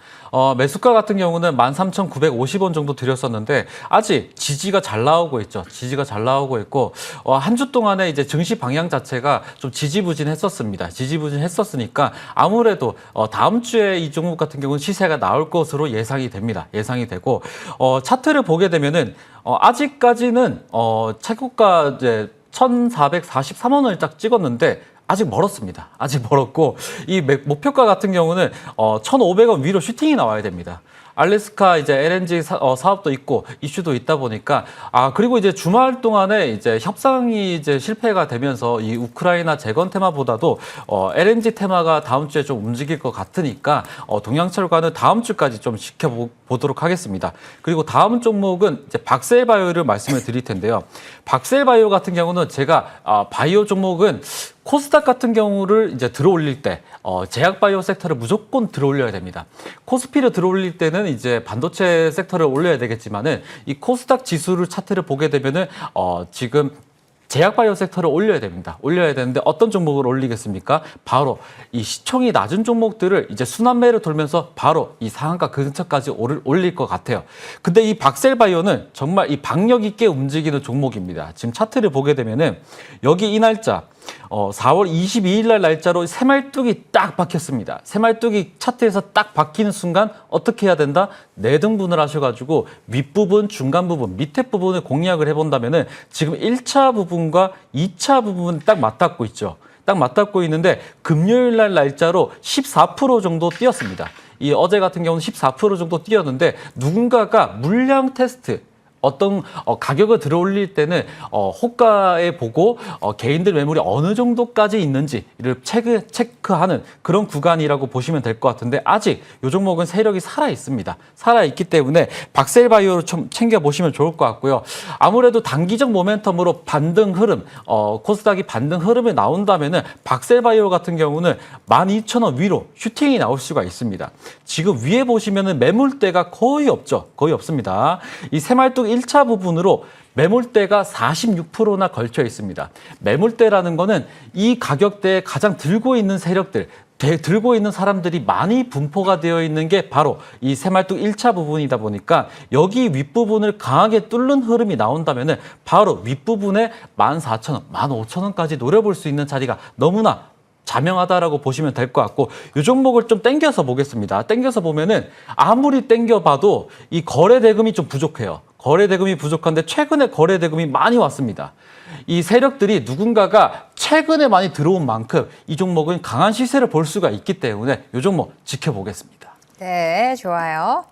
매수가 같은 경우는 13,950원 정도 드렸었는데 아직 지지가 잘 나오고 있죠. 지지가 잘 나오고 있고 한 주 동안에 이제 증시 방향 자체가 좀 지지부진했었습니다. 지지부진했었으니까 아무래도 다음 주에 이 종목 같은 경우는 시세가 나올 것으로 예상이 됩니다. 예상이 되고 차트를 보게 되면은 아직까지는 최고가 이제 1,443원을 딱 찍었는데 아직 멀었습니다. 아직 멀었고 이 목표가 같은 경우는 1,500원 위로 슈팅이 나와야 됩니다. 알래스카 이제 LNG 사업도 있고 이슈도 있다 보니까 그리고 이제 주말 동안에 이제 협상이 이제 실패가 되면서 이 우크라이나 재건 테마보다도 LNG 테마가 다음 주에 좀 움직일 것 같으니까 동양철관은 다음 주까지 좀 지켜보도록 하겠습니다. 그리고 다음 종목은 이제 박셀바이오를 말씀을 드릴 텐데요. 박셀바이오 같은 경우는 제가 바이오 종목은 코스닥 같은 경우를 이제 들어올릴 때 제약바이오 섹터를 무조건 들어올려야 됩니다. 코스피를 들어올릴 때는 이제 반도체 섹터를 올려야 되겠지만은 이 코스닥 지수를 차트를 보게 되면은 지금 제약바이오 섹터를 올려야 됩니다. 올려야 되는데 어떤 종목을 올리겠습니까? 바로 이 시총이 낮은 종목들을 이제 순환매를 돌면서 바로 이 상한가 근처까지 올릴 것 같아요. 근데 이 박셀바이오는 정말 이 박력 있게 움직이는 종목입니다. 지금 차트를 보게 되면은 여기 이 날짜 4월 22일 날 날짜로 새말뚝이 딱 박혔습니다. 새말뚝이 차트에서 딱 박히는 순간 어떻게 해야 된다? 내등분을 하셔가지고 윗부분, 중간 부분, 밑에 부분을 공략을 해본다면은 지금 1차 부분과 2차 부분은 딱 맞닿고 있죠. 딱 맞닿고 있는데 금요일 날 날짜로 14% 정도 뛰었습니다. 이 어제 같은 경우는 14% 정도 뛰었는데 누군가가 물량 테스트 어떤 가격을 들어올릴 때는 호가에 보고 개인들 매물이 어느 정도까지 있는지를 체크하는 그런 구간이라고 보시면 될 것 같은데 아직 이 종목은 세력이 살아 있습니다. 살아 있기 때문에 박셀바이오를 좀 챙겨 보시면 좋을 것 같고요. 아무래도 단기적 모멘텀으로 반등 흐름, 코스닥이 반등 흐름이 나온다면은 박셀바이오 같은 경우는 12,000원 위로 슈팅이 나올 수가 있습니다. 지금 위에 보시면은 매물대가 거의 없죠. 거의 없습니다. 이 새말뚝 1차 부분으로 매물대가 46%나 걸쳐 있습니다. 매물대라는 거는 이 가격대에 가장 들고 있는 세력들, 들고 있는 사람들이 많이 분포가 되어 있는 게 바로 이 새말뚝 1차 부분이다 보니까 여기 윗부분을 강하게 뚫는 흐름이 나온다면은 바로 윗부분에 14,000원, 15,000원까지 노려볼 수 있는 자리가 너무나 자명하다라고 보시면 될 것 같고 이 종목을 좀 땡겨서 보겠습니다. 땡겨서 보면은 아무리 땡겨봐도 이 거래 대금이 좀 부족해요. 거래 대금이 부족한데 최근에 거래 대금이 많이 왔습니다. 이 세력들이 누군가가 최근에 많이 들어온 만큼 이 종목은 강한 시세를 볼 수가 있기 때문에 이 종목 지켜보겠습니다. 네, 좋아요.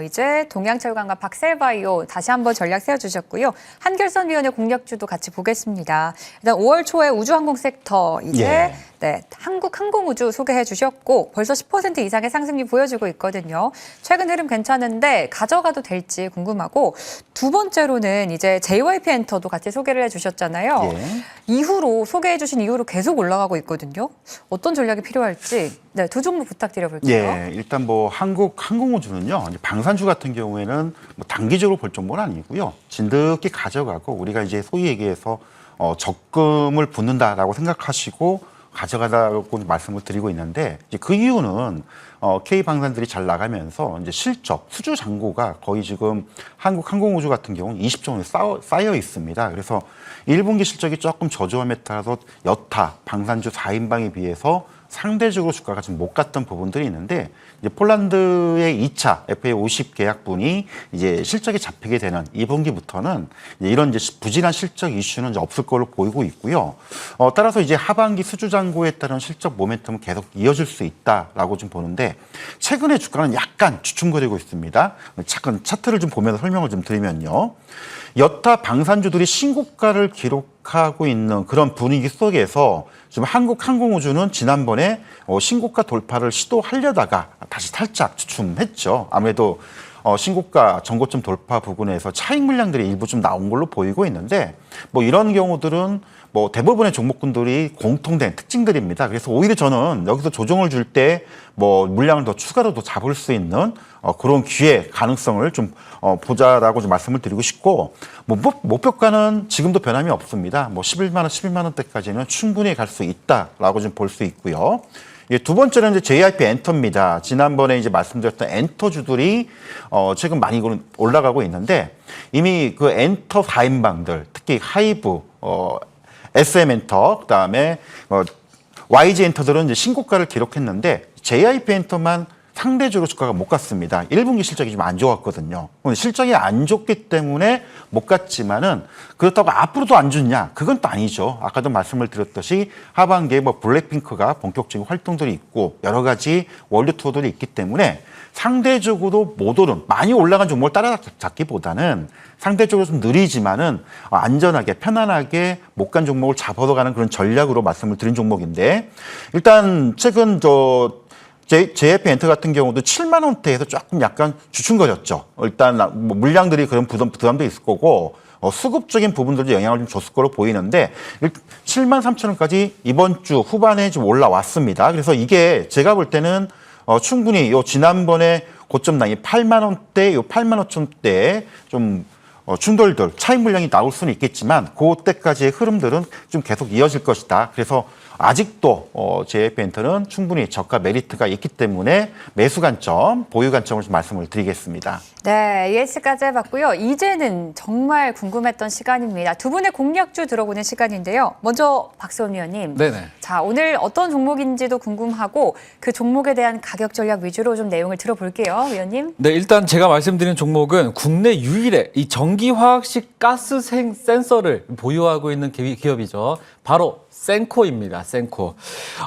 이제 동양철관과 박셀바이오 다시 한번 전략 세워주셨고요. 한결선 위원의 공략주도 같이 보겠습니다. 일단 5월 초에 우주항공 섹터 이제 네, 한국항공우주 소개해 주셨고 벌써 10% 이상의 상승률 보여주고 있거든요. 최근 흐름 괜찮은데 가져가도 될지 궁금하고 두 번째로는 이제 JYP 엔터도 같이 소개를 해주셨잖아요. 이후로 소개해 주신 이후로 계속 올라가고 있거든요. 어떤 전략이 필요할지 네, 두 종목 부탁드려 볼게요. 일단 뭐 항공우주는요. 이제 방산주 같은 경우에는 뭐 단기적으로 볼 정도는 아니고요. 진득히 가져가고 우리가 이제 소위 얘기해서 적금을 붓는다라고 생각하시고 가져가라고 말씀을 드리고 있는데 이제 그 이유는 K 방산들이 잘 나가면서 이제 실적 수주 잔고가 거의 지금 한국항공우주 같은 경우는 20조 원이 쌓여 있습니다. 그래서 1분기 실적이 조금 저조함에 따라서 여타 방산주 4인방에 비해서 상대적으로 주가가 좀 못 갔던 부분들이 있는데 이제 폴란드의 2차 FA50 계약분이 이제 실적이 잡히게 되는 2분기부터는 이런 이제 부진한 실적 이슈는 이제 없을 걸로 보이고 있고요. 따라서 이제 하반기 수주잔고에 따른 실적 모멘텀은 계속 이어질 수 있다라고 좀 보는데 최근에 주가는 약간 주춤거리고 있습니다. 잠깐 차트를 좀 보면서 설명을 좀 드리면요. 여타 방산주들이 신고가를 기록하고 있는 그런 분위기 속에서 지금 한국항공우주는 지난번에 신고가 돌파를 시도하려다가 다시 살짝 주춤했죠. 아무래도 신고가 전고점 돌파 부근에서 차익 물량들이 일부 좀 나온 걸로 보이고 있는데 뭐 이런 경우들은 뭐 대부분의 종목군들이 공통된 특징들입니다. 그래서 오히려 저는 여기서 조정을 줄 때 뭐 물량을 더 추가로 더 잡을 수 있는 그런 기회 가능성을 좀 보자라고 좀 말씀을 드리고 싶고 뭐 목표가는 지금도 변함이 없습니다. 뭐 11만 원, 12만 원대까지는 충분히 갈 수 있다라고 좀 볼 수 있고요. 두 번째는 이제 JYP 엔터입니다. 지난번에 이제 말씀드렸던 엔터주들이 최근 많이 올라가고 있는데 이미 그 엔터 4인방들 특히 하이브, SM 엔터, 그다음에 YG 엔터들은 이제 신고가를 기록했는데 JYP 엔터만 상대적으로 주가가 못 갔습니다. 1분기 실적이 좀 안 좋았거든요. 실적이 안 좋기 때문에 못 갔지만은 그렇다고 앞으로도 안 좋냐? 그건 또 아니죠. 아까도 말씀을 드렸듯이 하반기에 뭐 블랙핑크가 본격적인 활동들이 있고 여러 가지 월드 투어들이 있기 때문에 상대적으로 못 오른 많이 올라간 종목을 따라잡기보다는 상대적으로 좀 느리지만은 안전하게 편안하게 못 간 종목을 잡아서 가는 그런 전략으로 말씀을 드린 종목인데 일단 최근 JYP 엔터 같은 경우도 7만 원대에서 조금 약간 주춤거렸죠. 일단 뭐 물량들이 그런 부담도 있을 거고 수급적인 부분들도 영향을 좀 줬을 거로 보이는데 7만 3천 원까지 이번 주 후반에 좀 올라왔습니다. 그래서 이게 제가 볼 때는 충분히 요 지난번에 고점 라인 8만 원대, 요 8만 5천 원대 좀 충돌들 차익 물량이 나올 수는 있겠지만 그때까지의 흐름들은 좀 계속 이어질 것이다. 그래서 아직도 JYP 엔터는 충분히 저가 메리트가 있기 때문에 매수 관점, 보유 관점을 좀 말씀을 드리겠습니다. 네, ES까지 해봤고요. 이제는 정말 궁금했던 시간입니다. 두 분의 공략주 들어보는 시간인데요. 먼저 박세훈 위원님. 네네. 자, 오늘 어떤 종목인지도 궁금하고 그 종목에 대한 가격 전략 위주로 좀 내용을 들어볼게요, 위원님. 네, 일단 제가 말씀드린 종목은 국내 유일의 이 전기화학식 가스 센서를 보유하고 있는 기업이죠. 바로 센코입니다. 센코.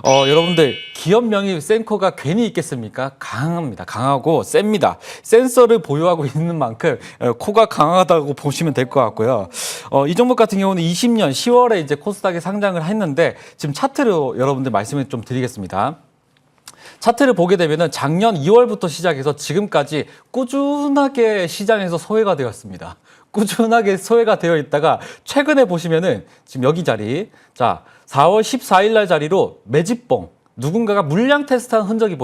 여러분들 기업명이 센코가 괜히 있겠습니까? 강합니다. 강하고 셉니다. 센서를 보유하고 있는 만큼 코가 강하다고 보시면 될 것 같고요. 이 종목 같은 경우는 20년 10월에 이제 코스닥에 상장을 했는데 지금 차트로 여러분들 말씀을 좀 드리겠습니다. 차트를 보게 되면은 작년 2월부터 시작해서 지금까지 꾸준하게 시장에서 소외가 되었습니다. 꾸준하게 소외가 되어 있다가 최근에 보시면은 지금 여기 자리, 자 4월 14일 날 자리로 매집봉, 누군가가 물량 테스트한 흔적이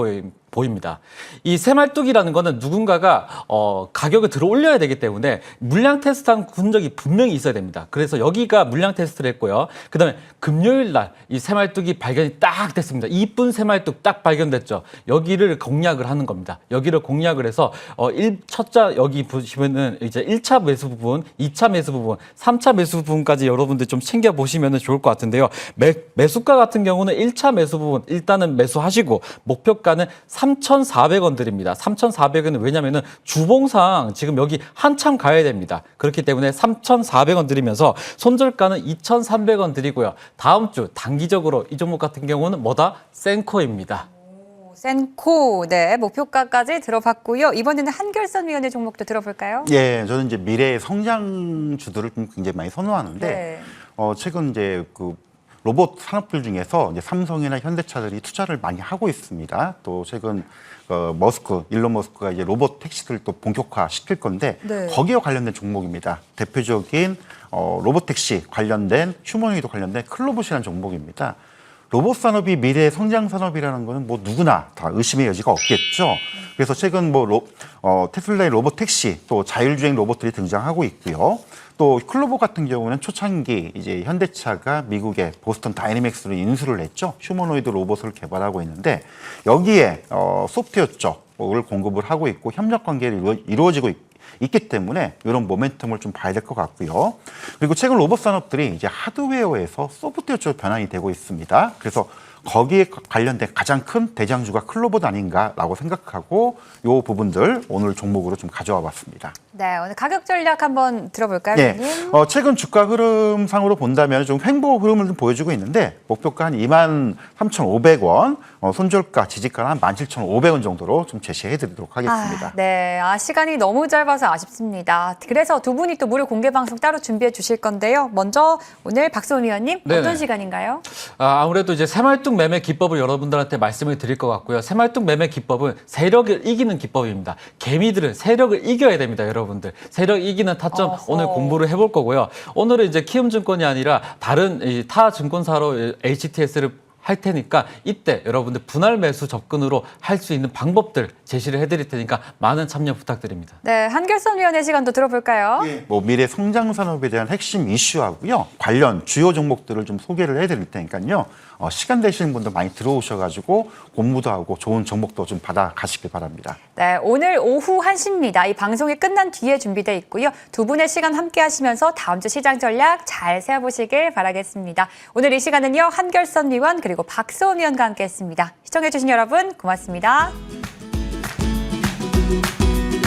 보입니다. 이 새말뚝이라는 거는 누군가가 가격을 들어 올려야 되기 때문에 물량 테스트한 흔적이 분명히 있어야 됩니다. 그래서 여기가 물량 테스트를 했고요. 그다음에 금요일 날 이 새말뚝이 발견이 딱 됐습니다. 이쁜 새말뚝 딱 발견됐죠. 여기를 공략을 하는 겁니다. 여기를 공략을 해서 첫자 여기 보시면은 이제 1차 매수 부분, 2차 매수 부분, 3차 매수 부분까지 여러분들 좀 챙겨 보시면 좋을 것 같은데요. 매수가 같은 경우는 1차 매수 부분 일단은 매수하시고 목표가는 3,400원 드립니다. 3,400원은 왜냐면은 주봉상 지금 여기 한참 가야 됩니다. 그렇기 때문에 3,400원 드리면서 손절가는 2,300원 드리고요. 다음 주 단기적으로 이 종목 같은 경우는 뭐다? 센코입니다. 센코, 네, 목표가까지 들어봤고요. 이번에는 한결선위원회 종목도 들어볼까요? 예, 저는 이제 미래의 성장주들을 좀 굉장히 많이 선호하는데 네. 최근 이제 그 로봇 산업들 중에서 이제 삼성이나 현대차들이 투자를 많이 하고 있습니다. 또 최근 일론 머스크가 이제 로봇 택시를 또 본격화 시킬 건데 네. 거기에 관련된 종목입니다. 대표적인 로봇 택시 관련된 휴머노이드 관련된 클로봇이라는 종목입니다. 로봇 산업이 미래의 성장 산업이라는 거는 뭐 누구나 다 의심의 여지가 없겠죠. 그래서 최근 테슬라의 로봇 택시 또 자율주행 로봇들이 등장하고 있고요. 또 클로봇 같은 경우는 초창기 이제 현대차가 미국의 보스턴 다이내믹스로 인수를 했죠. 휴머노이드 로봇을 개발하고 있는데 여기에 소프트웨어 쪽을 공급을 하고 있고 협력 관계를 이루어지고 있기 때문에 이런 모멘텀을 좀 봐야 될 것 같고요. 그리고 최근 로봇 산업들이 이제 하드웨어에서 소프트웨어 쪽으로 변환이 되고 있습니다. 그래서 거기에 관련된 가장 큰 대장주가 클로버드 아닌가라고 생각하고 이 부분들 오늘 종목으로 좀 가져와 봤습니다. 네, 오늘 가격 전략 한번 들어볼까요, 네, 위원님? 최근 주가 흐름상으로 본다면 좀 횡보 흐름을 좀 보여주고 있는데 목표가 한 23,500원, 손절가, 지지가는 한 17,500원 정도로 좀 제시해드리도록 하겠습니다. 네, 시간이 너무 짧아서 아쉽습니다. 그래서 두 분이 또 무료 공개 방송 따로 준비해 주실 건데요. 먼저 오늘 박수원 위원님 네네. 어떤 시간인가요? 아무래도 이제 새말뚝 매매 기법을 여러분들한테 말씀을 드릴 것 같고요. 새말뚝 매매 기법은 세력을 이기는 기법입니다. 개미들은 세력을 이겨야 됩니다, 여러분들. 세력 이기는 타점 어허. 오늘 공부를 해볼 거고요. 오늘은 이제 키움증권이 아니라 다른 이 타 증권사로 HTS를 할 테니까 이때 여러분들 분할 매수 접근으로 할 수 있는 방법들 제시를 해드릴 테니까 많은 참여 부탁드립니다. 네, 한결선 위원의 시간도 들어볼까요? 뭐 미래 성장 산업에 대한 핵심 이슈하고요. 관련 주요 종목들을 좀 소개를 해드릴 테니까요. 시간 되시는 분들 많이 들어오셔가지고 공부도 하고 좋은 종목도 좀 받아 가시길 바랍니다. 네, 오늘 오후 1시입니다. 이 방송이 끝난 뒤에 준비돼 있고요. 두 분의 시간 함께 하시면서 다음 주 시장 전략 잘 세워보시길 바라겠습니다. 오늘 이 시간은요, 한결선 위원 그리고 박수원 위원과 함께 했습니다. 시청해주신 여러분 고맙습니다.